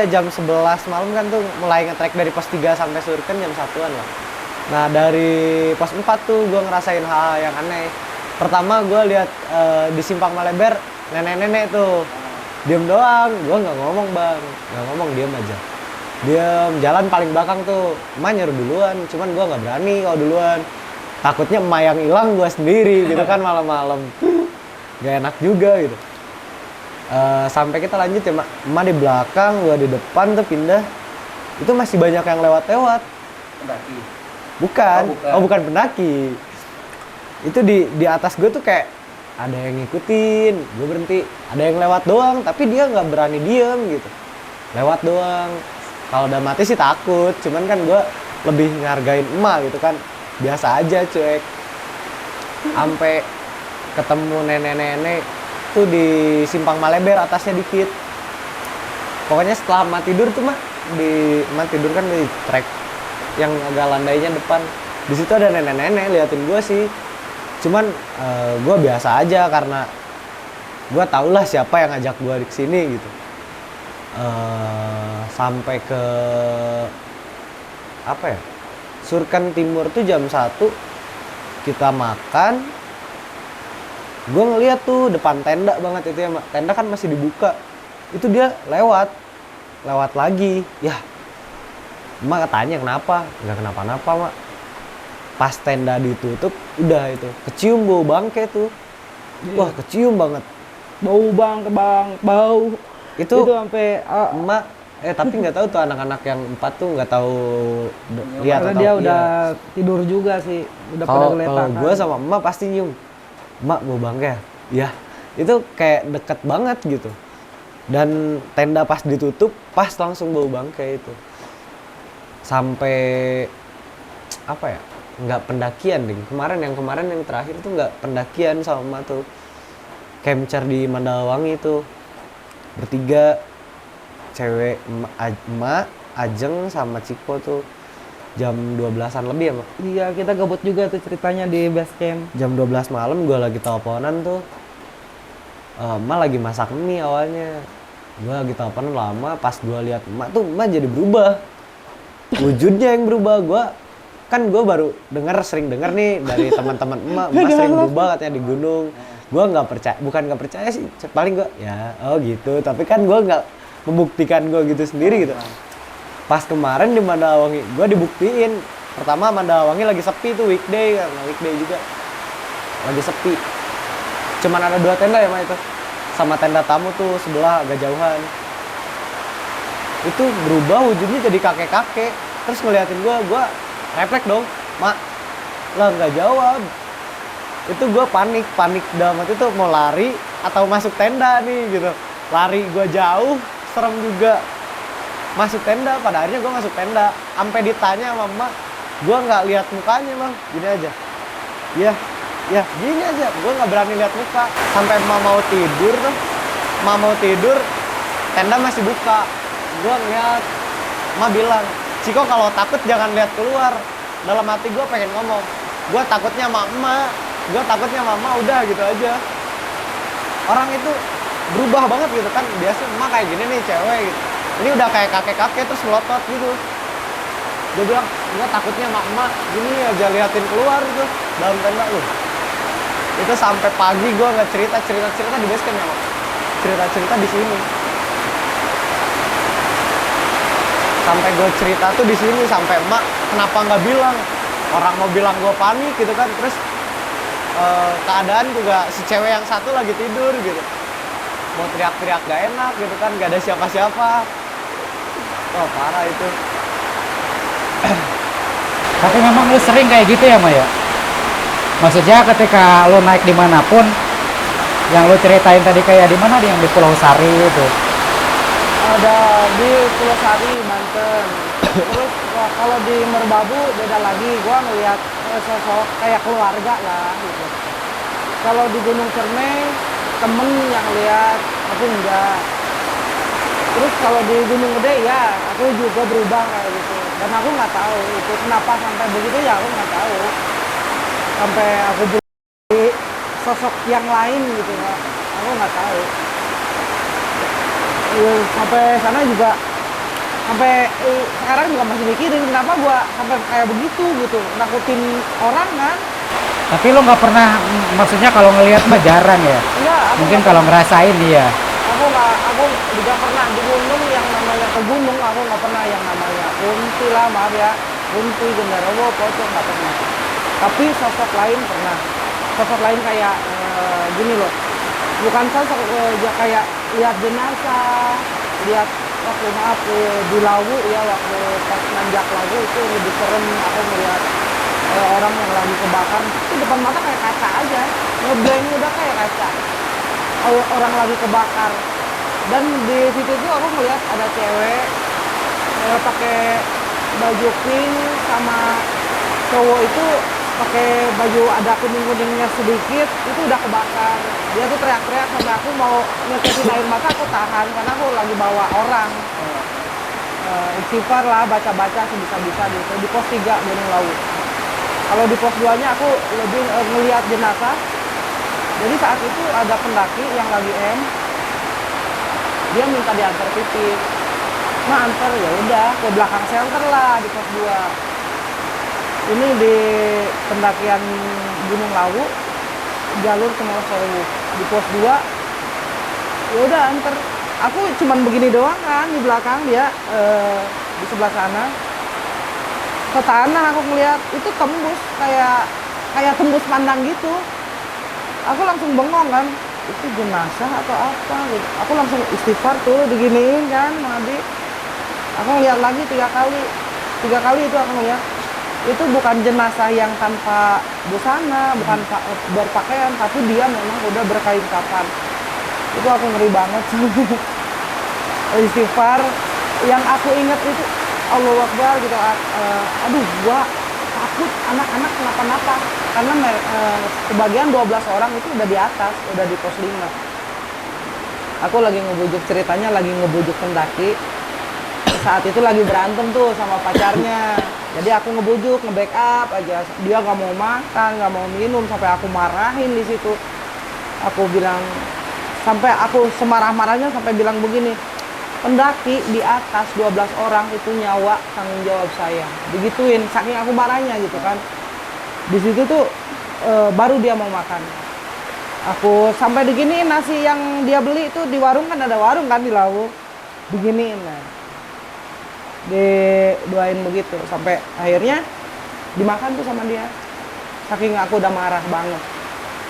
jam 11 malam kan tuh mulai nge-trek dari pos 3 sampai Surken jam 1-an lah. Nah dari pos 4 tuh gue ngerasain hal yang aneh. Pertama gue lihat di Simpang Maleber nenek-nenek tuh diem doang, gue nggak ngomong bang, nggak ngomong, diem aja, diem jalan paling belakang tuh. Emak nyuruh duluan, cuman gue nggak berani kalau duluan, takutnya emak yang hilang gue sendiri gitu kan malam-malam. Gak enak juga gitu. Sampai kita lanjut ya, emak di belakang, gue di depan tuh pindah. Itu masih banyak yang lewat-lewat. Pendaki. Bukan. Oh, Bukan pendaki. Itu di atas gue tuh kayak ada yang ngikutin, gue berhenti. Ada yang lewat doang, tapi dia nggak berani diem gitu. Lewat doang. Kalau udah mati sih takut, cuman kan gue lebih ngargain emak gitu kan. Biasa aja cuek. Sampai ketemu nenek-nenek tuh di Simpang Maleber atasnya dikit. Pokoknya setelah emak tidur tuh emak tidur kan di trek yang agak landainya depan. Di situ ada nenek-nenek liatin gue sih. Cuman gue biasa aja karena gue tau lah siapa yang ngajak gue di sini gitu. Sampai ke apa ya, Surkan Timur tuh jam 1 kita makan. Gue ngeliat tuh depan tenda banget itu ya, Mak. Tenda kan masih dibuka. Itu dia lewat lagi. Ya, Mak tanya kenapa? Nggak kenapa-napa, Mak. Pas tenda ditutup, udah itu kecium bau bangke tuh. Wah, kecium banget. Bau bau. Itu sampai Emak tapi nggak tahu tuh anak-anak yang 4 tuh nggak tahu lihat karena atau dia udah tidur juga sih, udah pada kalau geletakan. gue sama emak pasti nyium, emak bau bangke ya, itu kayak deket banget gitu. Dan tenda pas ditutup pas langsung bau bangke itu. Sampai apa ya, nggak pendakian ding kemarin yang terakhir tuh nggak pendakian sama emak tuh, camper di Mandalawangi itu bertiga, cewek, emak, Ajeng sama Ciko tuh jam 12-an lebih ya, Mak? Iya, kita gabut juga tuh ceritanya di base camp. Jam 12 malam gue lagi teleponan tuh. Emak lagi masak mie awalnya. Gue lagi teleponan lama, pas gue lihat emak tuh, emak jadi berubah. Wujudnya yang berubah. Gue baru sering denger nih dari teman-teman emak sering berubah katanya di gunung. Gue nggak percaya, bukan nggak percaya sih, paling gue ya oh gitu, tapi kan gue nggak membuktikan gue gitu sendiri gitu. Pas kemarin di Mandalawangi gue dibuktiin. Pertama Mandalawangi lagi sepi tuh, weekday juga lagi sepi, cuman ada 2 tenda ya, Mak, itu sama tenda tamu tuh sebelah agak jauhan. Itu berubah wujudnya jadi kakek-kakek, terus ngeliatin gue refleks dong, Mak, lah nggak jawab. Itu gue panik dalam hati tuh mau lari atau masuk tenda nih gitu. Lari gue jauh, serem juga. Masuk tenda, pada akhirnya gue masuk tenda. Sampai ditanya sama emak, gue nggak lihat mukanya, Bang, gini aja. Ya gini aja, gue nggak berani lihat muka. Sampai emak mau tidur, tenda masih buka. Gue ngeliat, emak bilang, Ciko kalau takut jangan lihat keluar. Dalam hati gue pengen ngomong, gue takutnya sama emak. Udah gitu aja. Orang itu berubah banget gitu kan. Biasa emak kayak gini nih, cewek gitu. Ini udah kayak kakek-kakek terus melotot gitu. Dia bilang, gue takutnya sama emak. Gini aja liatin keluar gitu dalam tenda lu. Itu sampai pagi gue nggak cerita di base camp ya, Mak. Cerita di sini. Sampai gue cerita tuh di sini, sampai emak kenapa nggak bilang? Orang mau bilang gue panik gitu kan. Terus keadaan juga si cewek yang satu lagi tidur gitu, mau teriak-teriak gak enak gitu kan, gak ada siapa-siapa. Wah, parah itu. Tapi memang lu sering kayak gitu ya, Maya? Maksudnya ketika lu naik dimanapun, yang lu ceritain tadi kayak di mana, yang di Pulau Sari itu? Ada di Pulau Sari, Banten. Terus kalau di Merbabu beda lagi, gua ngeliat sosok kayak keluarga lah gitu. Kalau di Gunung Cermai temen yang lihat, aku enggak. Terus kalau di Gunung Gede ya aku juga berubah kayak gitu. Dan aku nggak tahu itu kenapa sampai begitu, ya aku nggak tahu. Sampai aku beli sosok yang lain gitu, aku nggak tahu. Sampai sana juga, sampai sekarang juga masih mikirin kenapa gua sampai kayak begitu gitu, nakutin orang kan. Tapi lo nggak pernah, maksudnya kalau ngelihat mah jarang ya? Iya, mungkin kalau ngerasain dia. Aku juga pernah di gunung yang namanya ke gunung, aku nggak pernah yang namanya kunti lah, maaf ya, kunti, genderuwo, pocong nggak pernah. Tapi sosok lain pernah. Sosok lain kayak gini loh, bukan sosok kayak lihat jenazah, lihat waktu maaf di Lawu ya, waktu pas nanjak Lawu itu lebih serem. Aku melihat orang yang lagi kebakar itu depan mata kayak kaca aja, ngeblank udah kayak kaca, orang lagi kebakar. Dan di situ tuh aku melihat ada cewek pakai baju pink, sama cowok itu pakai baju ada kuning-kuningnya sedikit, itu udah kebakar. Dia tuh teriak-teriak sampai aku mau nyetesin air mata, aku tahan karena aku lagi bawa orang. Istighfar lah, baca-baca sebisa-bisa di pos 3 Gunung Lawu. Kalau di pos 2-nya aku lebih ngelihat jenazah. Jadi saat itu ada pendaki yang lagi dia minta diantar pipis. Nah antar, ya udah ke belakang shelter lah di pos 2. Ini di pendakian Gunung Lawu, jalur ke Monosowu. Di pos 2, ya udah antar. Aku cuman begini doang kan di belakang dia, di sebelah sana. Ke tanah aku ngeliat itu tembus kayak tembus pandang gitu. Aku langsung bengong kan, itu jenazah atau apa gitu. Aku langsung istighfar tuh diginiin kan, Madi. Aku ngeliat lagi 3 kali. 3 kali itu aku ngeliat. Itu bukan jenazah yang tanpa busana, bukan berpakaian, tapi dia memang udah berkain kafan. Itu aku ngeri banget. Istighfar. Yang aku inget itu Allahu Akbar gitu. Aduh, gua takut anak-anak kenapa-napa. Karena kebagian 12 orang itu udah di atas, udah di pos 5. Aku lagi ngebujuk, ceritanya lagi ngebujuk pendaki. Saat itu lagi berantem tuh sama pacarnya. Jadi aku ngebujuk, nge-backup aja. Dia nggak mau makan, nggak mau minum, sampai aku marahin di situ. Aku bilang, sampai aku semarah-marahnya sampai bilang begini, pendaki di atas 12 orang itu nyawa tanggung jawab saya. Digituin, saking aku marahnya gitu kan. Di situ tuh baru dia mau makan. Aku sampai diginiin nasi yang dia beli itu di warung, kan ada warung kan di Lawu. Diginiin nah. Didoain begitu sampai akhirnya dimakan tuh sama dia. Saking aku udah marah banget.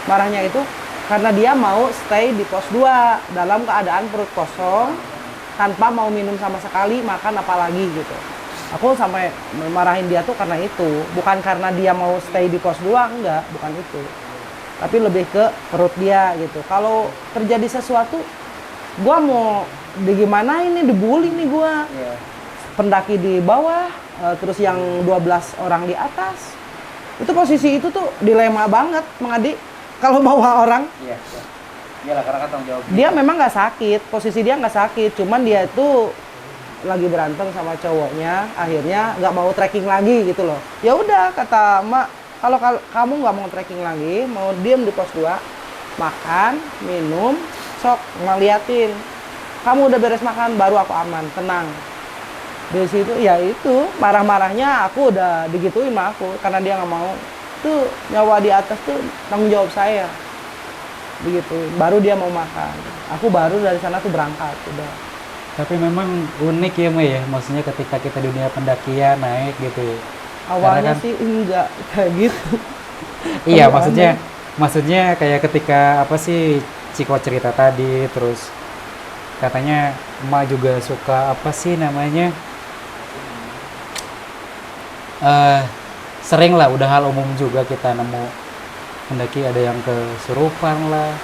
Marahnya itu karena dia mau stay di pos 2 dalam keadaan perut kosong, tanpa mau minum sama sekali, makan apalagi gitu. Aku sampai marahin dia tuh karena itu, bukan karena dia mau stay di pos 2, enggak, bukan itu. Tapi lebih ke perut dia gitu. Kalau terjadi sesuatu, gua mau gimana ini, dibully nih gua. Iya. Pendaki di bawah, terus yang 12 orang di atas. Itu posisi itu tuh dilema banget, Mang Adi. Kalau bawa orang, Iya. Iyalah, karena kan tanggung jawab. dia memang nggak sakit, posisi dia nggak sakit, cuman dia itu lagi berantem sama cowoknya, akhirnya nggak mau trekking lagi gitu loh. Ya udah kata Mak, kalau kamu nggak mau trekking lagi, mau diem di pos 2, makan, minum, sok ngeliatin. Kamu udah beres makan, baru aku aman, tenang. Di situ ya itu marah-marahnya aku udah digituin sama aku karena dia nggak mau. Tuh nyawa di atas tuh tanggung jawab saya. Begitu, baru dia mau makan. Aku baru dari sana tuh berangkat udah. Tapi memang unik ya, Mbak ya. Maksudnya ketika kita dunia pendakian naik gitu. Awalnya kan- sih enggak kayak gitu. Iya, Kalau maksudnya kayak ketika apa sih Ciko cerita tadi, terus katanya emak juga suka apa sih namanya, sering lah, udah hal umum juga kita nemu pendaki ada yang kesurupan lah,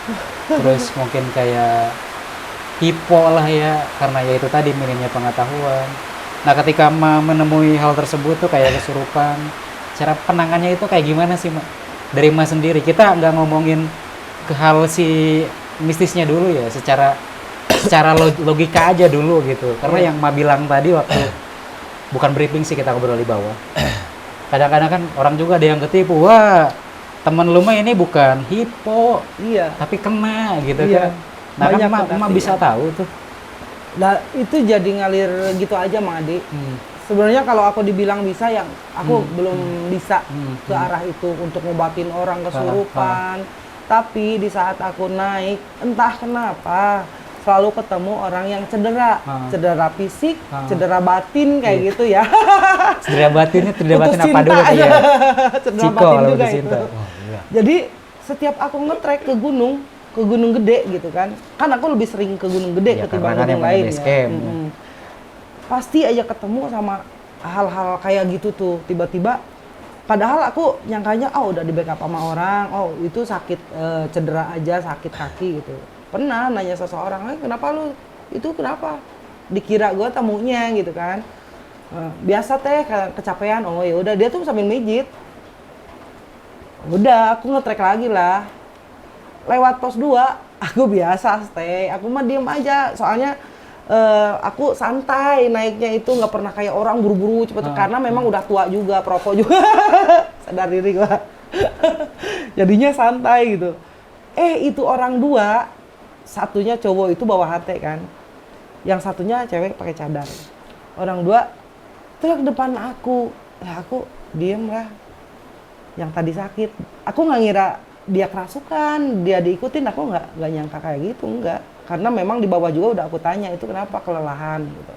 terus mungkin kayak hipo lah ya, karena ya itu tadi minimnya pengetahuan. Nah ketika menemui hal tersebut tuh kayak kesurupan, cara penanganannya itu kayak gimana sih, Mak? Dari Mas sendiri, kita nggak ngomongin ke hal si mistisnya dulu ya, secara logika aja dulu gitu. Karena yang Ma bilang tadi waktu bukan briefing sih, kita ngobrol di bawah. Kadang-kadang kan orang juga ada yang ketipu, wah temen lu mah ini bukan hipo, Iya. tapi kena gitu Iya. kan. Nah Banyak kan pendaki Ma bisa tahu tuh. Nah, itu jadi ngalir gitu aja, Mang Adi. Hmm. Sebenarnya kalau aku dibilang bisa, yang aku belum bisa Hmm. ke arah itu untuk ngobatin orang kesurupan. Tapi di saat aku naik, entah kenapa selalu ketemu orang yang cedera fisik, cedera batin kayak gitu ya. Cedera batinnya cedera Putus batin apa cinta dulu aja. ya? Cedera Ciko batin kalau juga putus itu. cinta. Oh, iya. Jadi setiap aku ngetrek ke gunung gede gitu kan aku lebih sering ke gunung gede Iya, ketimbang karena kan gunung yang lain base ya. camp. Pasti aja ketemu sama hal-hal kayak gitu tuh, tiba-tiba padahal aku nyangkanya udah di backup sama orang, itu sakit, cedera aja, sakit kaki gitu. Pernah nanya seseorang, kenapa lu itu, kenapa dikira gue tamunya gitu kan. Biasa teh kecapean, ya udah, dia tuh sambil mijit. Udah aku ngetrek lagi lah, lewat pos 2 aku biasa stay, aku mah diem aja, soalnya aku santai naiknya itu, nggak pernah kayak orang buru-buru cepet, karena memang udah tua juga, perokok juga. sadar diri gua. Jadinya santai gitu. Itu orang dua, satunya cowok itu bawa HT kan, yang satunya cewek pakai cadar. Orang dua teriak depan aku, aku diem lah. Yang tadi sakit, aku nggak ngira dia kerasukan, dia diikutin, aku nggak nyangka kayak gitu, enggak. Karena memang di bawah juga udah aku tanya itu kenapa kelelahan gitu.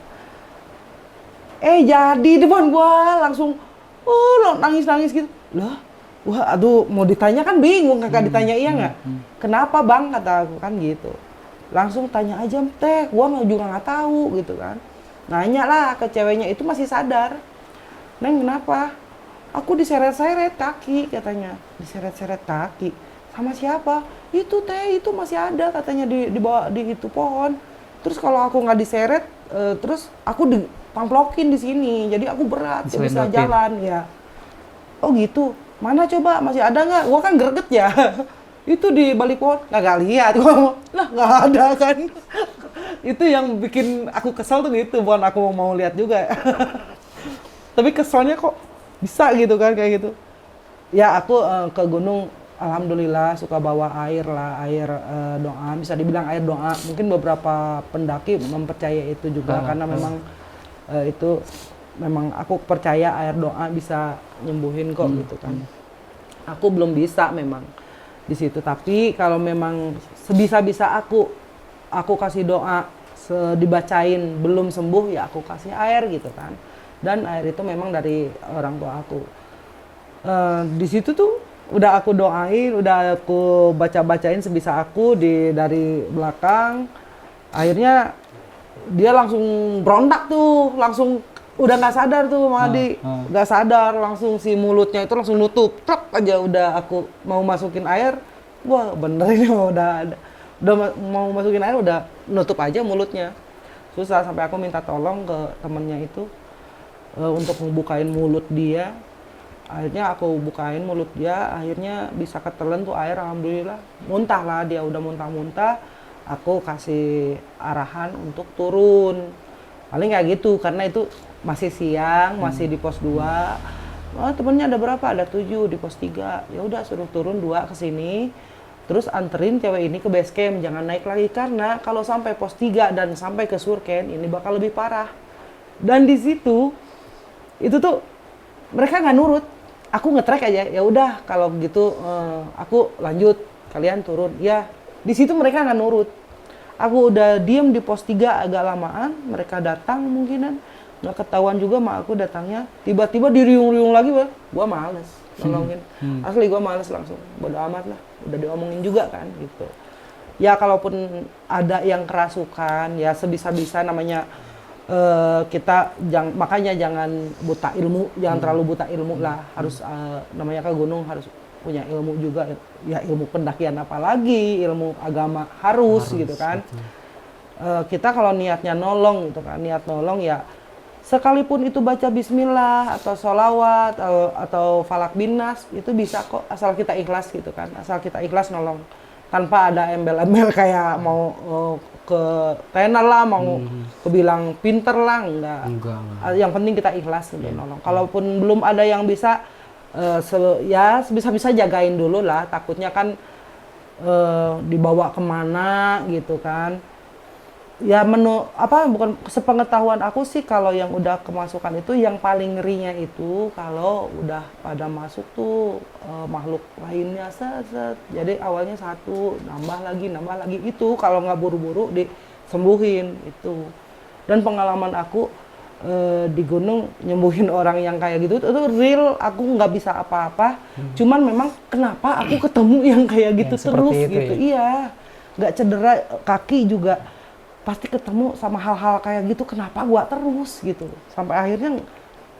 Jadi depan gua langsung nangis gitu. Lah, wah aduh mau ditanya kan bingung, kakak ditanya iya nggak? Kenapa bang, kata aku kan gitu. Langsung tanya aja teh, gua juga nggak tahu gitu kan. Nanya lah ke ceweknya itu masih sadar. Neng kenapa? Aku diseret-seret kaki katanya. Diseret-seret kaki. Sama siapa? Itu teh, itu masih ada katanya di bawah di itu pohon. Terus kalau aku nggak diseret, terus aku ditamplokin di sini. Jadi aku berat, nggak bisa jalan ya. Oh gitu. Mana coba masih ada nggak? Gua kan greget ya. Itu di balik pohon nggak lihat. Gua lah nggak ada kan. Itu yang bikin aku kesel tuh gitu. Bukan aku mau lihat juga. Tapi keselnya kok bisa gitu kan kayak gitu. Ya aku ke gunung alhamdulillah suka bawa air lah, air doa, bisa dibilang air doa. Mungkin beberapa pendaki mempercayai itu juga karena memang itu memang aku percaya air doa bisa nyembuhin kok gitu kan. Aku belum bisa memang di situ, tapi kalau memang sebisa-bisa aku kasih doa, dibacain belum sembuh ya aku kasih air gitu kan. Dan air itu memang dari orang tua aku. Di situ tuh udah aku doain, udah aku baca-bacain sebisa aku dari belakang. Akhirnya dia langsung berontak tuh, langsung udah nggak sadar tuh Madi, nggak sadar, langsung si mulutnya itu langsung nutup, truk aja udah aku mau masukin air, wah bener ini udah mau masukin air udah nutup aja mulutnya, susah sampai aku minta tolong ke temennya itu. Untuk ngebukain mulut dia, akhirnya aku bukain mulut dia, akhirnya bisa ketelan tuh air, alhamdulillah. Muntah lah, dia udah muntah-muntah, aku kasih arahan untuk turun. Paling kayak gitu, karena itu masih siang, masih di pos 2. Temennya ada berapa? Ada 7 di pos 3. Ya udah suruh turun 2 ke sini. Terus anterin cewek ini ke base camp, jangan naik lagi karena kalau sampai pos 3 dan sampai ke surken ini bakal lebih parah. Dan di situ itu tuh mereka nggak nurut, aku nge-track aja, ya udah kalau gitu aku lanjut, kalian turun ya. Di situ mereka nggak nurut, aku udah diem di pos 3 agak lamaan, mereka datang mungkinan nggak ketahuan juga sama aku datangnya, tiba-tiba diriung-riung lagi, gua males nolongin. Asli gua males, langsung bodo amat lah, udah diomongin juga kan gitu. Ya kalaupun ada yang kerasukan ya sebisa-bisa namanya. Makanya jangan buta ilmu, jangan terlalu buta ilmu lah, harus namanya ke gunung harus punya ilmu juga, ya ilmu pendakian apalagi ilmu agama harus gitu kan. Kita kalau niatnya nolong gitu kan, niat nolong ya sekalipun itu baca bismillah atau sholawat atau falak binas itu bisa kok, asal kita ikhlas gitu kan, asal kita ikhlas nolong tanpa ada embel-embel kayak mau ke tenar lah, mau kebilang pinter lah, enggak. Yang penting kita ikhlas gitu nolong. Kalaupun belum ada yang bisa, ya sebisa-bisa jagain dulu lah. Takutnya kan dibawa kemana gitu kan. Ya bukan sepengetahuan aku sih, kalau yang udah kemasukan itu yang paling ngerinya itu kalau udah pada masuk tuh makhluk lainnya set. Jadi awalnya 1 nambah lagi itu kalau nggak buru-buru disembuhin itu. Dan pengalaman aku di gunung nyembuhin orang yang kayak gitu itu real, aku nggak bisa apa-apa. Cuman memang kenapa aku ketemu yang kayak gitu terus gitu. Ya? Iya, nggak cedera kaki juga. Pasti ketemu sama hal-hal kayak gitu, kenapa gua terus gitu. Sampai akhirnya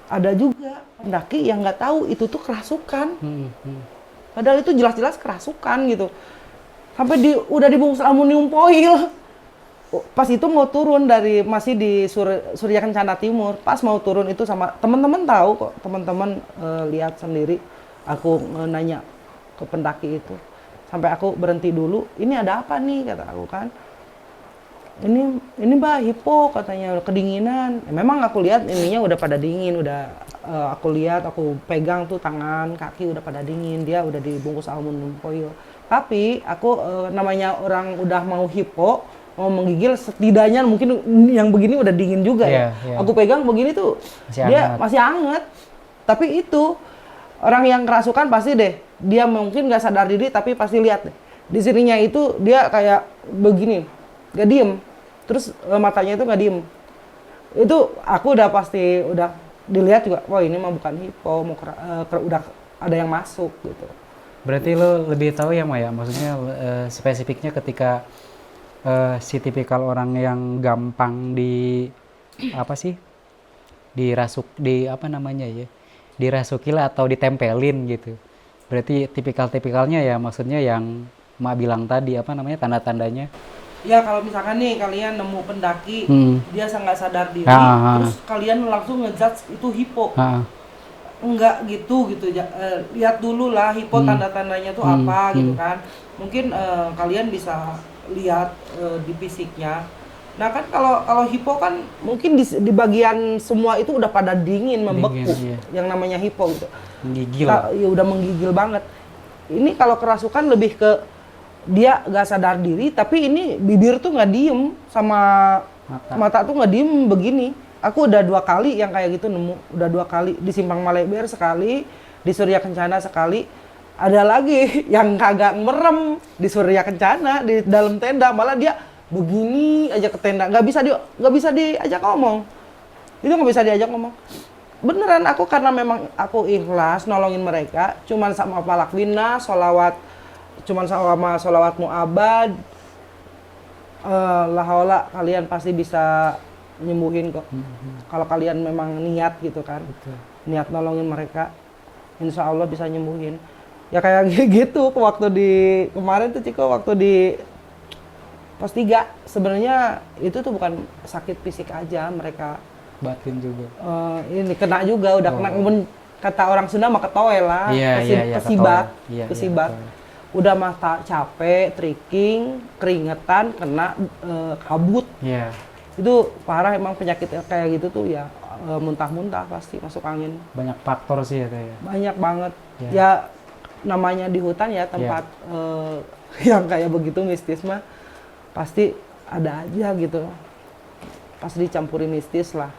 ada juga pendaki yang nggak tahu itu tuh kerasukan. Padahal itu jelas-jelas kerasukan gitu. Sampai udah dibungkus aluminium foil. Pas itu mau turun masih di Surya Kencana Timur, pas mau turun itu sama teman-teman tahu kok, teman-teman lihat sendiri. Aku nanya ke pendaki itu. Sampai aku berhenti dulu, ini ada apa nih kata aku kan. ini Mbak hipo katanya kedinginan. Memang aku lihat ininya udah pada dingin, udah aku lihat, aku pegang tuh tangan, kaki udah pada dingin, dia udah dibungkus aluminium foil. Tapi aku namanya orang udah mau hipo, mau menggigil, setidaknya mungkin yang begini udah dingin juga ya. Aku pegang begini tuh masih hangat. Tapi itu orang yang kerasukan pasti deh, dia mungkin nggak sadar diri tapi pasti lihat deh. Di sininya itu dia kayak begini, gak diem. Terus matanya itu nggak diem. Itu aku udah pasti udah dilihat juga, wah ini mah bukan hipo, udah ada yang masuk gitu. Berarti lo lebih tahu ya Maya, maksudnya spesifiknya ketika si tipikal orang yang gampang dirasuki lah atau ditempelin gitu. Berarti tipikal-tipikalnya ya maksudnya yang Ma bilang tadi tanda-tandanya. Ya kalau misalkan nih kalian nemu pendaki, dia nggak sadar diri, terus kalian langsung ngejudge itu hipo. Enggak gitu ya. Lihat dulu lah hipo tanda-tandanya tuh apa gitu kan. Mungkin kalian bisa lihat di fisiknya. Nah kan kalau hipo kan mungkin di bagian semua itu udah pada dingin, membeku. Iya. Yang namanya hipo gitu. Menggigil. Ya udah menggigil banget. Ini kalau kerasukan lebih ke dia gak sadar diri, tapi ini bibir tuh nggak diem sama mata tuh nggak diem begini. Aku udah 2 kali yang kayak gitu nemu, udah 2 kali di Simpang Maleber sekali, di Surya Kencana sekali. Ada lagi yang kagak merem di Surya Kencana di dalam tenda, malah dia begini aja ke tenda, nggak bisa diajak ngomong. Itu nggak bisa diajak ngomong. Beneran aku karena memang aku ikhlas nolongin mereka, cuman sama Palakwina, cuman sama sholawat mu'abad, la haula, kalian pasti bisa nyembuhin kok. Kalau kalian memang niat gitu kan. Betul. Niat nolongin mereka, insya Allah bisa nyembuhin. Ya kayak gitu waktu kemarin tuh Ciko, waktu di pos 3, sebenarnya itu tuh bukan sakit fisik aja, mereka batin juga. Ini kena juga, udah kena, kata orang Sunda mah ketoel lah, kesibat. Udah mata capek, triking, keringetan, kena kabut. Itu parah, emang penyakit kayak gitu tuh ya muntah-muntah pasti masuk angin. Banyak faktor sih ya kayak. Banyak banget. Ya namanya di hutan ya tempat yang kayak begitu mistis mah pasti ada aja gitu. Pasti dicampuri mistis lah.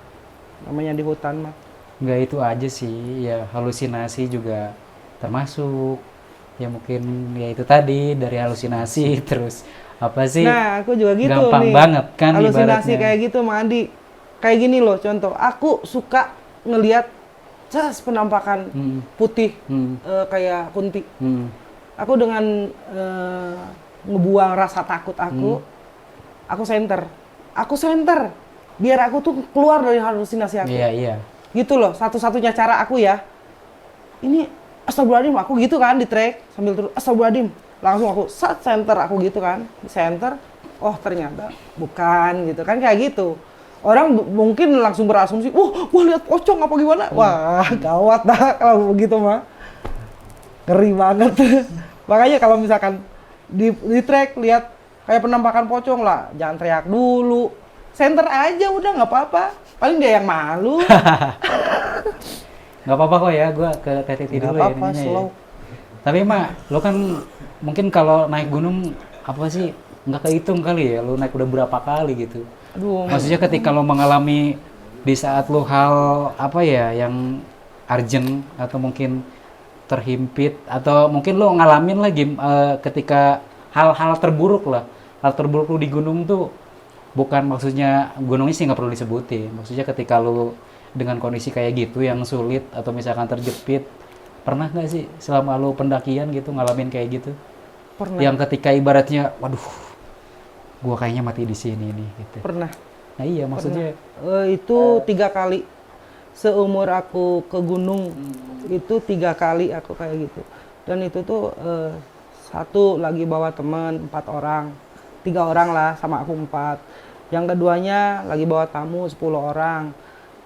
Namanya di hutan mah. Nggak itu aja sih, ya halusinasi juga termasuk. Ya mungkin ya itu tadi dari halusinasi terus apa sih? Nah, aku juga gitu gampang nih. banget kan halusinasi ibaratnya. Kayak gitu, Mang Adi. Kayak gini loh contoh. Aku suka ngelihat penampakan putih kayak kunti. Aku dengan ngebuang rasa takut aku senter. Biar aku tuh keluar dari halusinasi aku. Iya. Gitu loh, satu-satunya cara aku ya. Ini astagfirullahaladzim, aku gitu kan di track sambil terus astagfirullahaladzim, langsung aku center aku gitu kan, center. Oh ternyata bukan gitu kan, kayak gitu. Orang mungkin langsung berasumsi, wah lihat pocong apa gimana? Wah gawat dah kalau begitu mah, ngeri banget. Makanya kalau misalkan di track lihat kayak penampakan pocong lah, jangan teriak dulu, center aja udah nggak apa-apa. Paling dia yang malu. Nggak apa-apa kok ya, gue ke titik dulu ya ininya ya. Tapi Mak, lo kan mungkin kalau naik gunung apa sih nggak kehitung kali ya, lo naik udah berapa kali gitu. Aduh. Maksudnya ketika lo mengalami di saat lo hal apa ya yang urgent atau mungkin terhimpit atau mungkin lo ngalamin lagi ketika hal-hal terburuk lah, hal terburuk lo di gunung tuh bukan maksudnya gunungnya sih nggak perlu disebutin, maksudnya ketika lo dengan kondisi kayak gitu yang sulit atau misalkan terjepit, pernah nggak sih selama lo pendakian gitu ngalamin kayak gitu? Pernah. Yang ketika ibaratnya, waduh, gua kayaknya mati di sini nih gitu. Pernah. Nah iya maksudnya. Itu 3 kali seumur aku ke gunung, itu 3 kali aku kayak gitu. Dan itu tuh satu lagi bawa teman 4 orang, 3 orang lah sama aku 4. Yang keduanya lagi bawa tamu 10 orang.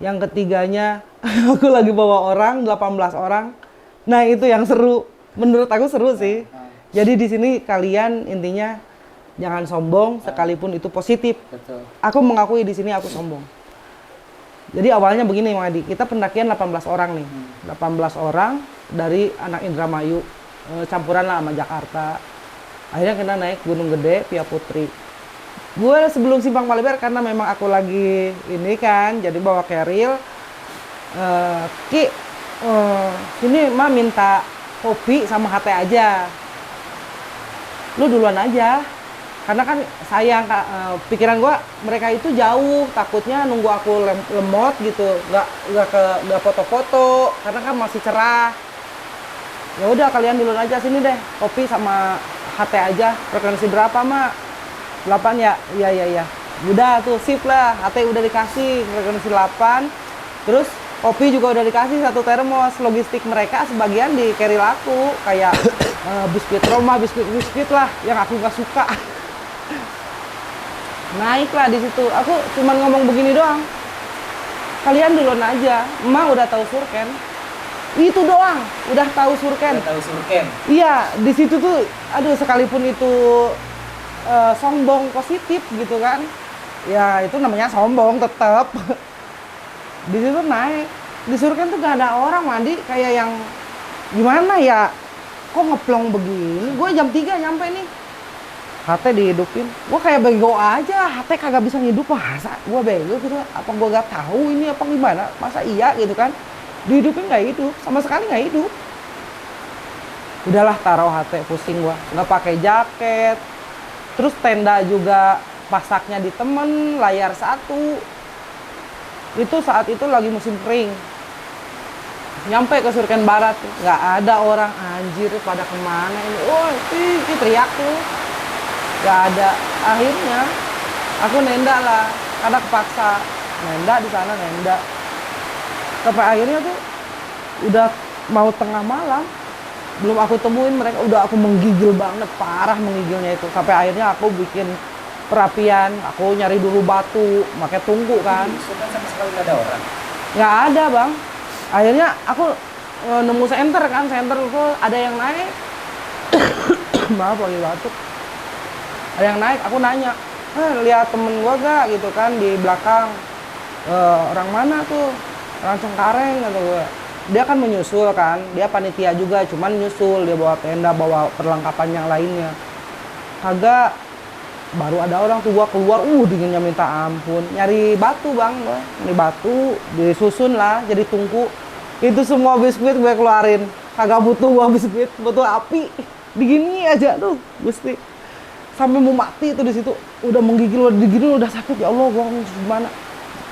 Yang ketiganya aku lagi bawa orang 18 orang. Nah, itu yang seru. Menurut aku seru sih. Jadi di sini kalian intinya jangan sombong sekalipun itu positif. Betul. Aku mengakui di sini aku sombong. Jadi awalnya begini Mang Adi, kita pendakian 18 orang nih. 18 orang dari anak Indramayu, campuran lah sama Jakarta. Akhirnya kita naik Gunung Gede, Pia Putri. Gue sebelum Simpang Paliber karena memang aku lagi ini kan, jadi bawa keril. Ki, sini mah minta kopi sama HT aja. Lu duluan aja. Karena kan sayang, pikiran gua mereka itu jauh, takutnya nunggu aku lemot gitu, nggak foto-foto, karena kan masih cerah. Ya udah kalian duluan aja, sini deh, kopi sama HT aja. Frekuensi berapa mak? 8 ya? Iya. Udah tuh sip lah, HT udah dikasih frekuensi 8. Terus kopi juga udah dikasih 1 termos. Logistik mereka sebagian di keril aku, kayak biskuit Roma, biskuit lah yang aku nggak suka. Naiklah di situ. Aku cuman ngomong begini doang. Kalian duluan aja. Emak udah tahu surken. Itu doang. Udah tahu surken. Iya, di situ tuh aduh sekalipun itu sombong positif gitu kan. Ya, itu namanya sombong tetap. Di situ naik. Di surken tuh gak ada orang mandi kayak yang gimana ya? Kok ngeplong begini? Gue jam 3 nyampe nih. HT dihidupin, gue kayak bego aja, HT kagak bisa ngidup, masa gue bego gitu, apa gue gak tahu ini apa gimana, masa iya gitu kan, dihidupin gak hidup, sama sekali gak hidup. Udahlah taruh HT, pusing gue, nggak pakai jaket, terus tenda juga pasaknya di temen, layar 1, itu saat itu lagi musim kering, nyampe ke Surken Barat, nggak ada orang, anjir pada kemana ini, oh teriak tuh. Gak ada. Akhirnya aku nenda lah, karena kepaksa nenda di sana nenda. Sampai akhirnya tuh udah mau tengah malam, belum aku temuin mereka, udah aku menggigil banget, parah menggigilnya itu. Sampai akhirnya aku bikin perapian, aku nyari dulu batu, makanya tunggu kan. Sudah sama sekali nggak ada orang. Nggak ada bang. Akhirnya aku nemu senter kan, senter tuh ada yang naik. Maaf lagi batuk. Ada yang naik, aku nanya, lihat temen gua gak gitu kan di belakang, orang mana tuh, orang Cengkareng kata gua. Dia kan menyusul kan, dia panitia juga, cuman nyusul, dia bawa tenda, bawa perlengkapan yang lainnya. Kagak, baru ada orang tuh gua keluar, dinginnya minta ampun, nyari batu bang, nyari batu, disusun lah, jadi tungku. Itu semua biskuit gue keluarin, kagak butuh gua biskuit, butuh api, digini aja tuh, Gusti. Sampai mau mati itu di situ, udah menggigil, udah digigil, udah sakit, ya Allah gua gimana.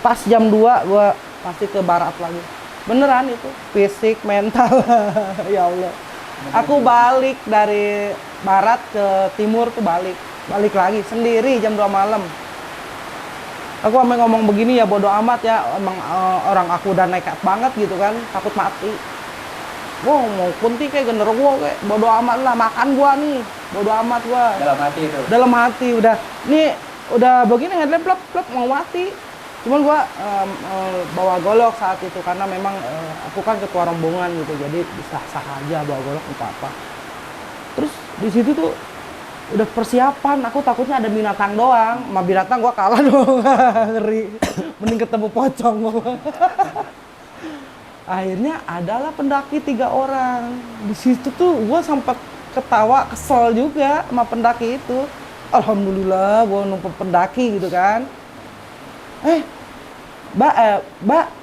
Pas jam 2 gua pasti ke barat lagi. Beneran itu, fisik, mental. Ya Allah. Aku balik dari barat ke timur tuh balik lagi sendiri jam 2 malam. Aku sampai ngomong begini ya bodo amat ya, emang orang aku udah nekat banget gitu kan, takut mati. Gua mau kunti kayak genderuwo kayak bodo amat lah, makan gua nih. Bodo amat gua. Dalam hati itu. Dalam hati udah. Nih udah begini headlamp plep mau mati. Cuman gua bawa golok saat itu karena memang aku kan ketua rombongan gitu. Jadi sah-sah aja bawa golok apa-apa. Terus di situ tuh udah persiapan, aku takutnya ada binatang doang. Sama binatang gua kalah dong. Ngeri. Mending ketemu pocong. Akhirnya adalah pendaki 3 orang. Di situ tuh gue sempat ketawa, kesel juga sama pendaki itu. Alhamdulillah gue numpuk pendaki gitu kan.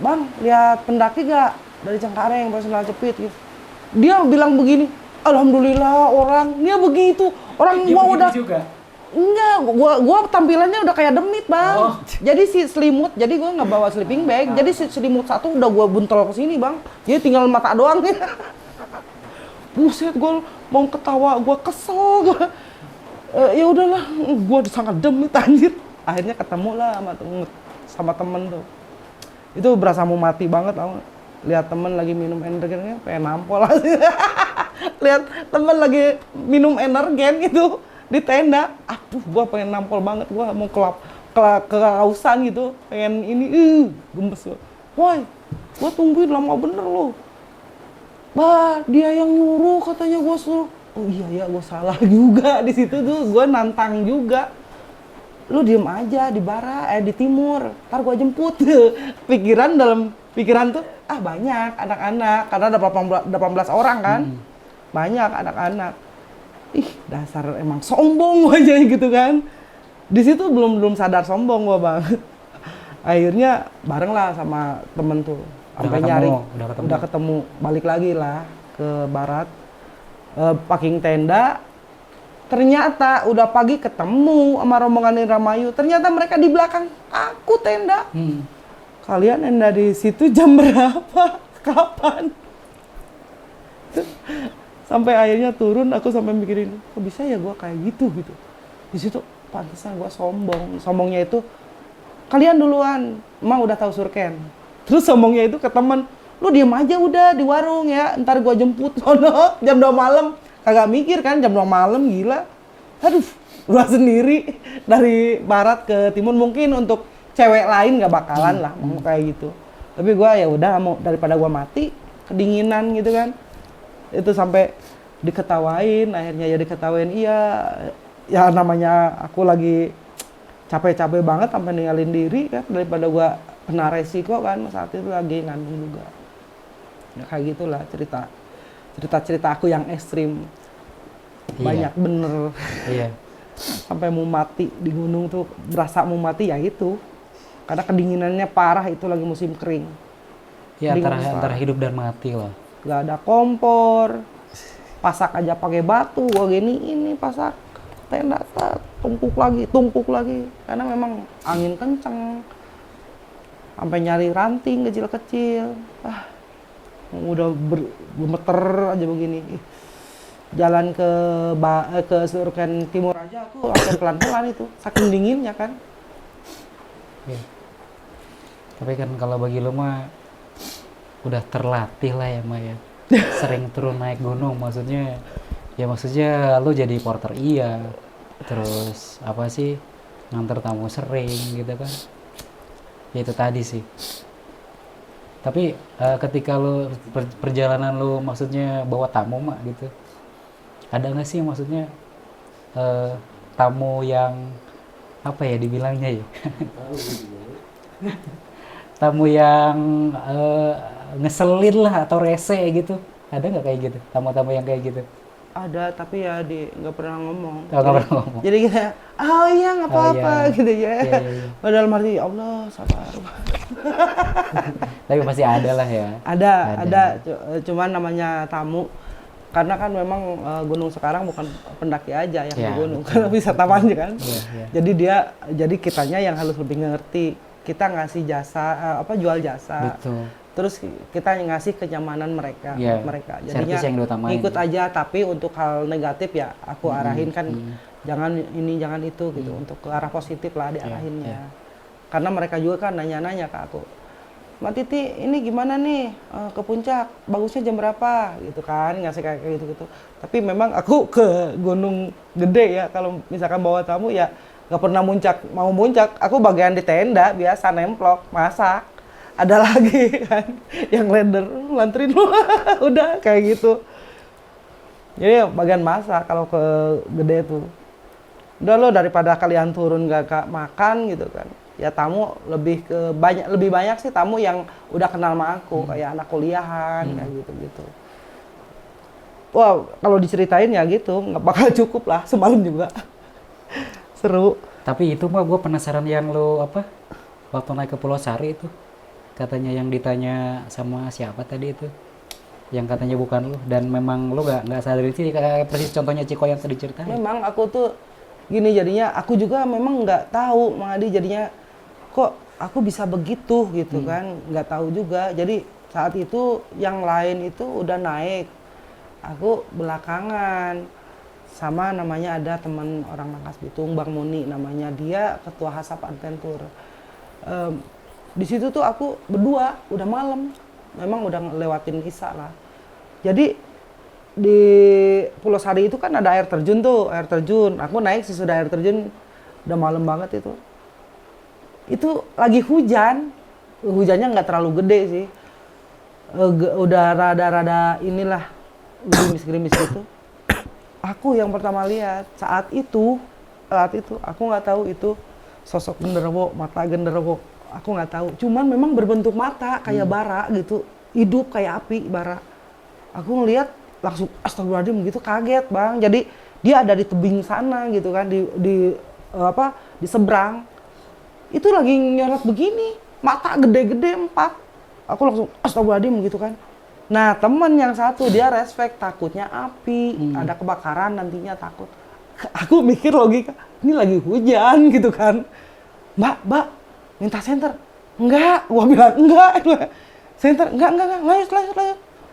Bang, lihat pendaki gak? Dari Cengkareng, Sendal Jepit gitu. Dia bilang begini, alhamdulillah orang, dia begitu. Orang gua udah juga. Enggak, gua tampilannya udah kayak demit bang. Oh. Jadi si selimut, jadi gua nggak bawa sleeping bag. Jadi si selimut satu udah gua buntol ke sini bang. Jadi tinggal mata doang nih. Buset, gua mau ketawa, gua kesel, ya udahlah, gua sangat demit anjir. Akhirnya ketemu lah sama temen tuh. Itu berasa mau mati banget tau. Lihat temen lagi minum energen, pengen nampol aja. Lihat temen lagi minum energen gitu di tenda, aduh gua pengen nampol banget, gua mau kehausan gitu, pengen ini, gemes gua. Woi, gua tungguin lama bener lo. Bah, dia yang nyuruh katanya gua suruh oh iya ya gue salah juga di situ tuh, gue nantang juga. Lu diem aja di di timur, ntar gue jemput. Dalam pikiran tuh, banyak anak-anak, karena ada 18 orang kan. Banyak anak-anak. Ih, dasar emang sombong gue aja gitu kan. Di situ belum sadar sombong gue banget. Akhirnya bareng lah sama temen tuh. Sampai nyari, udah ketemu, balik lagi lah ke barat. Packing tenda, ternyata udah pagi ketemu sama rombongan Indramayu. Ternyata mereka di belakang aku tenda. Kalian tenda di situ jam berapa? Kapan? Sampai akhirnya turun, aku sampai mikirin, kok bisa ya gue kayak gitu. Di situ pantesan gue sombong. Sombongnya itu, kalian duluan, emang udah tahu surken. Terus sombongnya itu ke temen, lu diem aja udah di warung ya, ntar gua jemput sono jam 2 malam. Kagak mikir kan jam 2 malam, gila. Aduh, gua sendiri dari barat ke timur, mungkin untuk cewek lain gak bakalan lah mau kayak gitu. Tapi gua ya udah, mau daripada gua mati kedinginan gitu kan. Itu sampai diketawain, akhirnya ya diketawain, iya ya namanya aku lagi capek-capek banget sampai ninggalin diri kan, daripada gua kena resiko kan, saat itu lagi ngandung juga. Ya kayak gitulah cerita aku yang ekstrim. Banyak bener. Iya. Sampai mau mati di gunung tuh, berasa mau mati ya itu. Karena kedinginannya parah, itu lagi musim kering. Ya antara hidup dan mati lah. Gak ada kompor. Pasak aja pakai batu, gua ini pasak tenda, tumpuk lagi. Karena memang angin kenceng. Sampai nyari ranting kecil-kecil. Udah gemeter aja begini. Jalan ke Surken Timur aja aku sampai pelan-pelan itu, saking dinginnya kan. Ya. Tapi kan kalau bagi lo mah udah terlatih lah ya Maya. Sering turun naik gunung, maksudnya lo jadi porter iya. Terus apa sih, nganter tamu sering gitu kan. Ya itu tadi sih. Tapi ketika lo perjalanan lo maksudnya bawa tamu mak gitu, ada nggak sih maksudnya tamu yang apa ya dibilangnya ya? Tamu yang ngeselin lah atau rese gitu, ada nggak kayak gitu? Tamu-tamu yang kayak gitu? Ada, tapi ya nggak pernah ngomong. Nggak pernah ngomong. Jadi kayak, oh iya nggak apa-apa gitu ya. Iya. Padahal arti, ya Allah sabar. Tapi pasti ada lah ya. Ada. Cuman namanya tamu. Karena kan memang gunung sekarang bukan pendaki aja yang di gunung, karena wisatawan kan. Jadi kitanya yang harus lebih ngerti. Kita ngasih jasa, jual jasa. Betul. Terus kita ngasih kenyamanan mereka, mereka. Jadinya ikut aja, tapi untuk hal negatif ya aku arahin kan, jangan ini, jangan itu gitu. Untuk ke arah positif lah diarahinnya. Karena mereka juga kan nanya-nanya ke aku, Mbak Titi ini gimana nih ke puncak, bagusnya jam berapa gitu kan, ngasih kayak gitu-gitu. Tapi memang aku ke gunung gede ya, kalau misalkan bawa tamu ya nggak pernah mau muncak, aku bagian di tenda biasa nemplok, masak. Ada lagi kan yang lanterin udah kayak gitu. Jadi bagian masak kalau ke gede tuh. Udah lo daripada kalian turun gak makan gitu kan. Ya tamu lebih banyak sih tamu yang udah kenal sama aku, kayak anak kuliahan kayak gitu-gitu. Wah, kalau diceritain ya gitu, nggak bakal cukup lah semalam juga. Seru. Tapi itu mah gue penasaran yang lo waktu naik ke Pulau Sari itu. Katanya yang ditanya sama siapa tadi itu, yang katanya bukan lu, dan memang lu nggak sadar itu kayak persis contohnya Ciko yang tadi ceritain. Memang aku tuh gini, jadinya aku juga memang nggak tahu Mang Adi, jadinya kok aku bisa begitu gitu kan, nggak tahu juga. Jadi saat itu yang lain itu udah naik, aku belakangan. Sama namanya ada teman orang Rangkas Bitung, Bang Muni namanya, dia ketua Hasap Adventure. Di situ tuh aku berdua, udah malam, memang udah ngelewatin Isya lah. Jadi di Pulau Sari itu kan ada air terjun tuh, air terjun. Aku naik sesudah air terjun, udah malam banget itu. Itu lagi hujan, hujannya nggak terlalu gede sih. Udah rada-rada inilah, gerimis-gerimis gitu. Aku yang pertama lihat saat itu aku nggak tahu itu sosok genderuwo, mata genderuwo. Aku nggak tahu. Cuman memang berbentuk mata kayak bara gitu, hidup kayak api bara. Aku ngelihat langsung astagfirullahaladzim gitu, kaget Bang. Jadi dia ada di tebing sana gitu kan, di seberang. Itu lagi nyorot begini, mata gede-gede 4. Aku langsung astagfirullahaladzim gitu kan. Nah temen yang satu dia respect, takutnya api, ada kebakaran nantinya takut. Aku mikir logika, ini lagi hujan gitu kan. Mbak, minta senter. Enggak, gua bilang enggak. Senter, enggak, lanjut.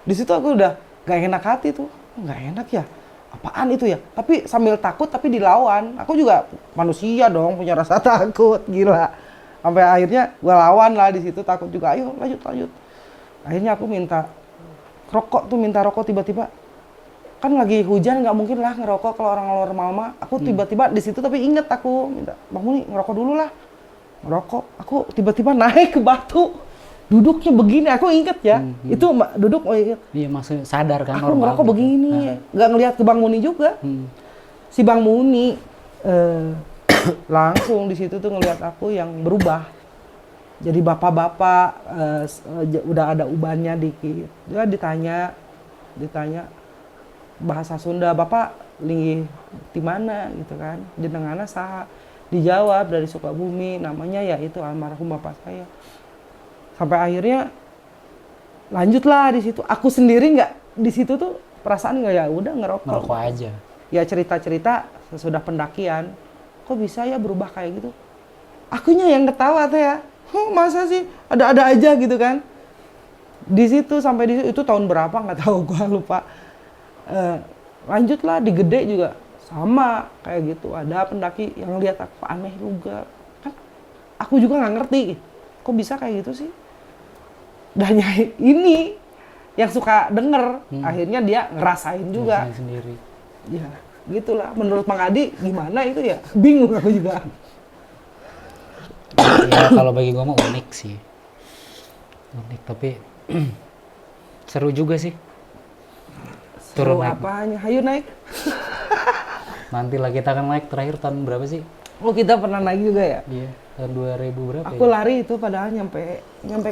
Di situ aku udah gak enak hati tuh, nggak enak ya. Apaan itu ya? Tapi sambil takut tapi dilawan. Aku juga manusia dong, punya rasa takut, gila. Sampai akhirnya gua lawan lah di situ, takut juga. Ayo lanjut. Akhirnya aku minta rokok tiba-tiba. Kan lagi hujan nggak mungkin lah ngerokok kalau orang normal mah. Aku tiba-tiba di situ tapi inget aku minta, Bang Muni ngerokok dulu lah. Ngerokok. Aku tiba-tiba naik ke batu. Duduknya begini, aku inget ya. Itu duduk, oh inget. Iya, maksudnya sadar kan aku normal. ngerokok gitu. begini, nggak ngelihat ke Bang Muni juga. Si Bang Muni langsung di situ tuh ngelihat aku yang berubah. Jadi bapak-bapak udah ada ubannya dikit. Dia ditanya bahasa Sunda, Bapak linggih di mana gitu kan? Jenenganna saha? Dijawab dari Sukabumi, namanya ya itu almarhum bapak saya. Sampai akhirnya lanjutlah di situ. Aku sendiri nggak di situ tuh perasaan nggak, ya udah ngerokok aja. Ya cerita-cerita sesudah pendakian, kok bisa ya berubah kayak gitu. Akunya yang ketawa tuh ya, masa sih ada-ada aja gitu kan. Di situ sampai di situ, itu tahun berapa nggak tahu, gua lupa. Lanjutlah di Gede juga sama kayak gitu, ada pendaki yang lihat aku aneh juga kan. Aku juga nggak ngerti kok bisa kayak gitu sih. Dan ini yang suka denger, akhirnya dia ngerasain juga. Ngerasain sendiri. Ya, gitulah. Menurut Mang Adi gimana itu ya? Bingung aku juga. Ya kalau bagi gua mah unik sih. Unik tapi seru juga sih. Seru Turun naik. apanya? Hayu naik. Nantilah kita akan naik, terakhir tahun berapa sih? Oh, kita pernah naik juga ya? Iya, tahun 2000 berapa Aku ya? lari itu padahal nyampe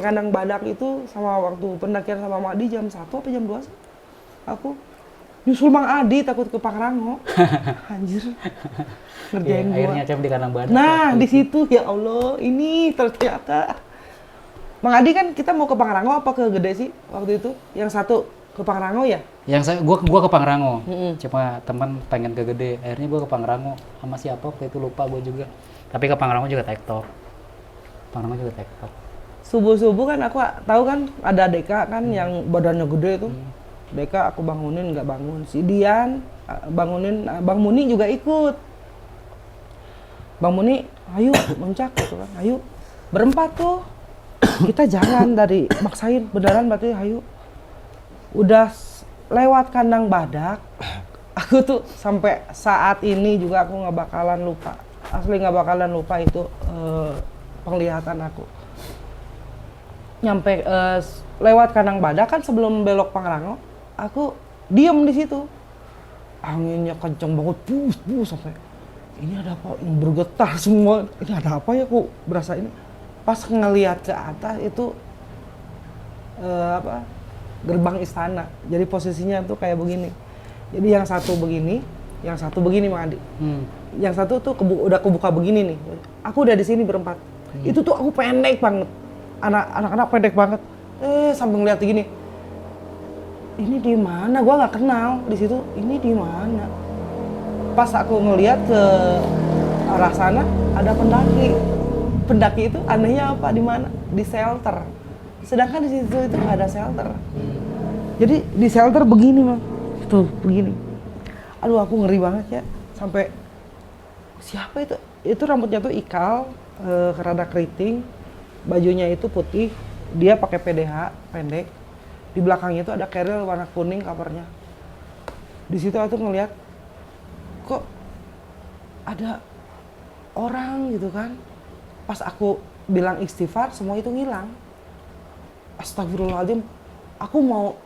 kandang badak itu sama waktu pendakian sama Mang Adi jam 1 apa jam 2 sih? Aku nyusul Mang Adi takut ke Pangrango. Anjir. Ngerjain gua. Akhirnya camp di kandang badak. Nah, di situ ya Allah, ini ternyata. Mang Adi kan kita mau ke Pangrango apa ke Gede sih waktu itu? Yang satu ke Pangrango ya? Gua ke Pangrango. Cuma teman pengen ke Gede. Akhirnya gua ke Pangrango sama siapa waktu itu lupa gua juga. Tapi ke Pangrango juga tektok. Subuh-subuh kan aku tahu kan ada Deka kan yang badannya gede tuh. Deka aku bangunin nggak bangun. Si Dian bangunin, Bang Muni juga ikut. Bang Muni, ayo muncak gitu kan. Ayo berempat tuh. Kita jalan dari maksain beneran berarti ayo. Udah lewat kandang badak. Aku tuh sampai saat ini juga aku nggak bakalan lupa. Asli nggak bakalan lupa itu penglihatan aku. Nyampe lewat kandang badak kan sebelum belok Pangrango, aku diem di situ. Anginnya kenceng banget, bus sampai ini ada apa? Ini bergetar semua. Ini ada apa ya? Kok berasa ini? Pas ngelihat ke atas itu gerbang istana. Jadi posisinya tuh kayak begini. Jadi yang satu begini Mang Adi. Yang satu tuh udah kebuka begini nih. Aku udah di sini berempat. Itu tuh aku pendek banget. Anak-anak pendek banget. Sambil ngeliat gini. Ini di mana? Gua nggak kenal di situ. Ini di mana? Pas aku ngeliat ke arah sana ada pendaki. Pendaki itu anehnya apa? Di mana? Di shelter. Sedangkan di situ itu nggak ada shelter. Jadi di shelter begini Mang. Tuh begini. Aduh aku ngeri banget ya. Sampai siapa itu? Itu rambutnya tuh ikal, rada keriting, bajunya itu putih, dia pakai PDH pendek. Di belakangnya itu ada keril warna kuning covernya. Di situ aku ngeliat, kok ada orang gitu kan. Pas aku bilang istighfar, semua itu ngilang. Astagfirullahaladzim. Aku mau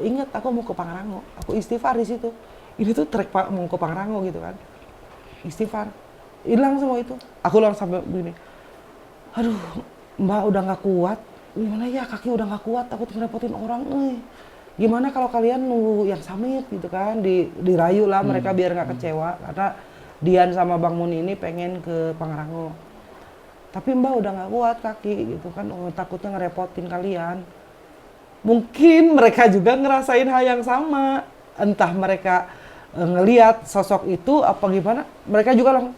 inget, aku mau ke Pangrango. Aku istighfar di situ. ini tuh trek Pak mau ke Pangrango gitu kan. Istighfar. Hilang semua itu. Aku langsung sampai begini. Aduh, Mbak udah nggak kuat. Gimana ya, kaki udah nggak kuat, takut ngerepotin orang. Gimana kalau kalian nunggu yang summit gitu kan, dirayu lah mereka biar nggak kecewa karena Dian sama Bang Mun ini pengen ke Pangrango. Tapi Mbak udah nggak kuat kaki gitu kan, takutnya ngerepotin kalian. Mungkin mereka juga ngerasain hal yang sama. Entah mereka ngelihat sosok itu apa gimana, mereka juga langsung,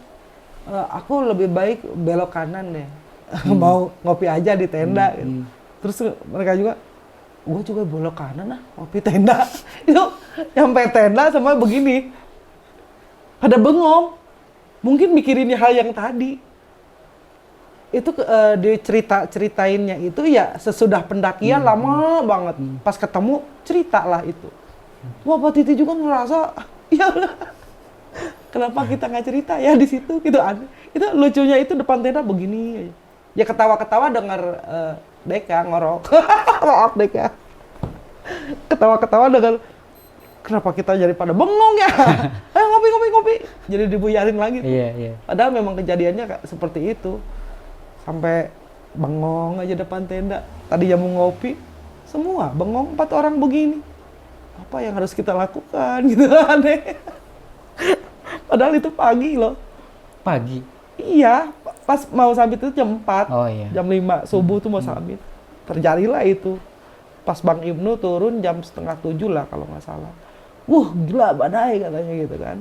aku lebih baik belok kanan deh. Mau ngopi aja di tenda gitu. Terus mereka juga, gue juga belok kanan ngopi tenda. Itu sampai tenda sama begini. Pada bengong. Mungkin mikirin hal yang tadi. Itu diceritainnya itu ya sesudah pendakian lama banget. Pas ketemu ceritalah itu. Wah, Pak Titi juga ngerasa, ya kenapa kita nggak cerita ya di situ gitu. Itu lucunya itu depan tenda begini. Ya ketawa-ketawa dengar Deka ngorok. Maaf Deka. Ketawa-ketawa dengar, kenapa kita jadi pada bengong ya? Ayo ngopi. Jadi dibuyarin lagi. Iya. Padahal memang kejadiannya seperti itu. Sampai bengong aja depan tenda. Tadi mau ngopi, semua bengong 4 orang begini. Apa yang harus kita lakukan gitu aneh. Padahal itu pagi loh. Pagi? Iya, pas mau summit itu jam 4. Oh iya. Jam 5 subuh tuh mau summit. Terjadilah itu. Pas Bang Ibnu turun jam 6:30 lah kalau nggak salah. Gila badai katanya gitu kan.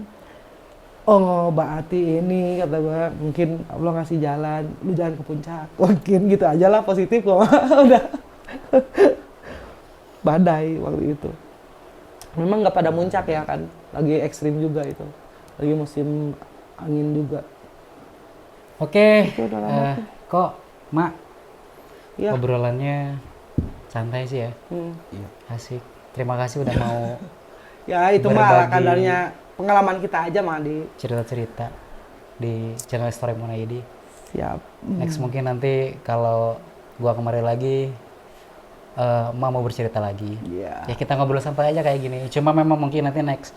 Oh, Mbak Ati ini kata gue, mungkin Allah ngasih jalan, lu jangan ke puncak. Mungkin gitu aja lah, positif kok. Udah. Badai waktu itu. Memang nggak pada muncak ya kan, lagi ekstrim juga itu. Lagi musim angin juga. Oke, Itu udah lama tuh. kok Mak, Iya. obrolannya santai sih ya, Iya. asik. Terima kasih udah mau Ya itu mah ala berbagi kadarnya pengalaman kita aja mah di cerita-cerita di channel Story Munaidi. siap. Next mungkin nanti kalau gua kemari lagi, Emak mau bercerita lagi. Iya. Ya kita ngobrol santai aja kayak gini. Cuma memang mungkin nanti next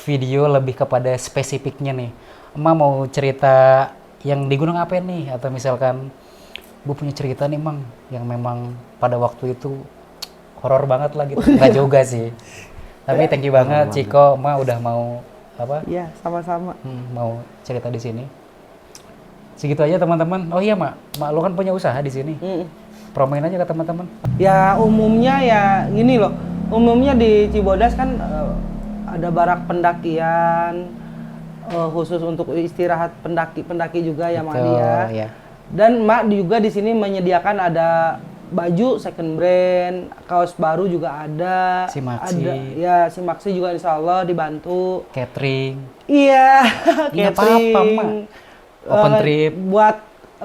video lebih kepada spesifiknya nih. Emak mau cerita yang di gunung apa nih? Atau misalkan gue punya cerita nih Mang, yang memang pada waktu itu horor banget lah gitu. Enggak juga sih. Tapi thank you banget Ciko, Emak udah mau apa? Iya, sama-sama. Mau cerita di sini. Segitu aja teman-teman. Oh iya Mak, Mak lo kan punya usaha di sini. Promoin aja ke teman-teman. Ya umumnya ya gini loh. Umumnya di Cibodas kan ada barak pendakian khusus untuk istirahat pendaki juga ya Mak dia. Ya. Dan Mak juga di sini menyediakan ada baju second brand, kaos baru juga ada. Si Maxi. Ada, ya si Maxi juga insya Allah dibantu. Catering. Iya, Nggak apa-apa, Mak. Open trip. Buat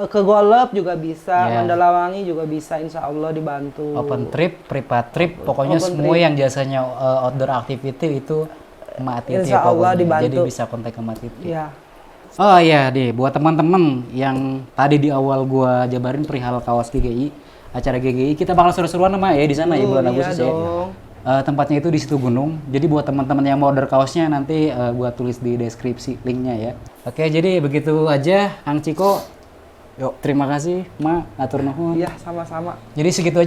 ke Golep juga bisa, Ya. Mandalawangi juga bisa, insya Allah dibantu. Open trip, privat trip, pokoknya Open semua trip. yang jasanya outdoor activity itu Mak Titi Insya Allah pokoknya. dibantu. Jadi bisa kontak ke Mak Titi. Ya, Oh iya deh, buat teman-teman yang tadi di awal gua jabarin perihal kaos GGI, acara GGI, kita bakal seru-seruan Mak ya di sana ya bulan iya Agustus ya. dong. Tempatnya itu di situ gunung. Jadi buat teman-teman yang mau order kaosnya nanti gua tulis di deskripsi linknya ya. Oke, jadi begitu aja Kang Ciko. Yuk, terima kasih Mak, atur nuhun. Iya sama-sama. Jadi segitu aja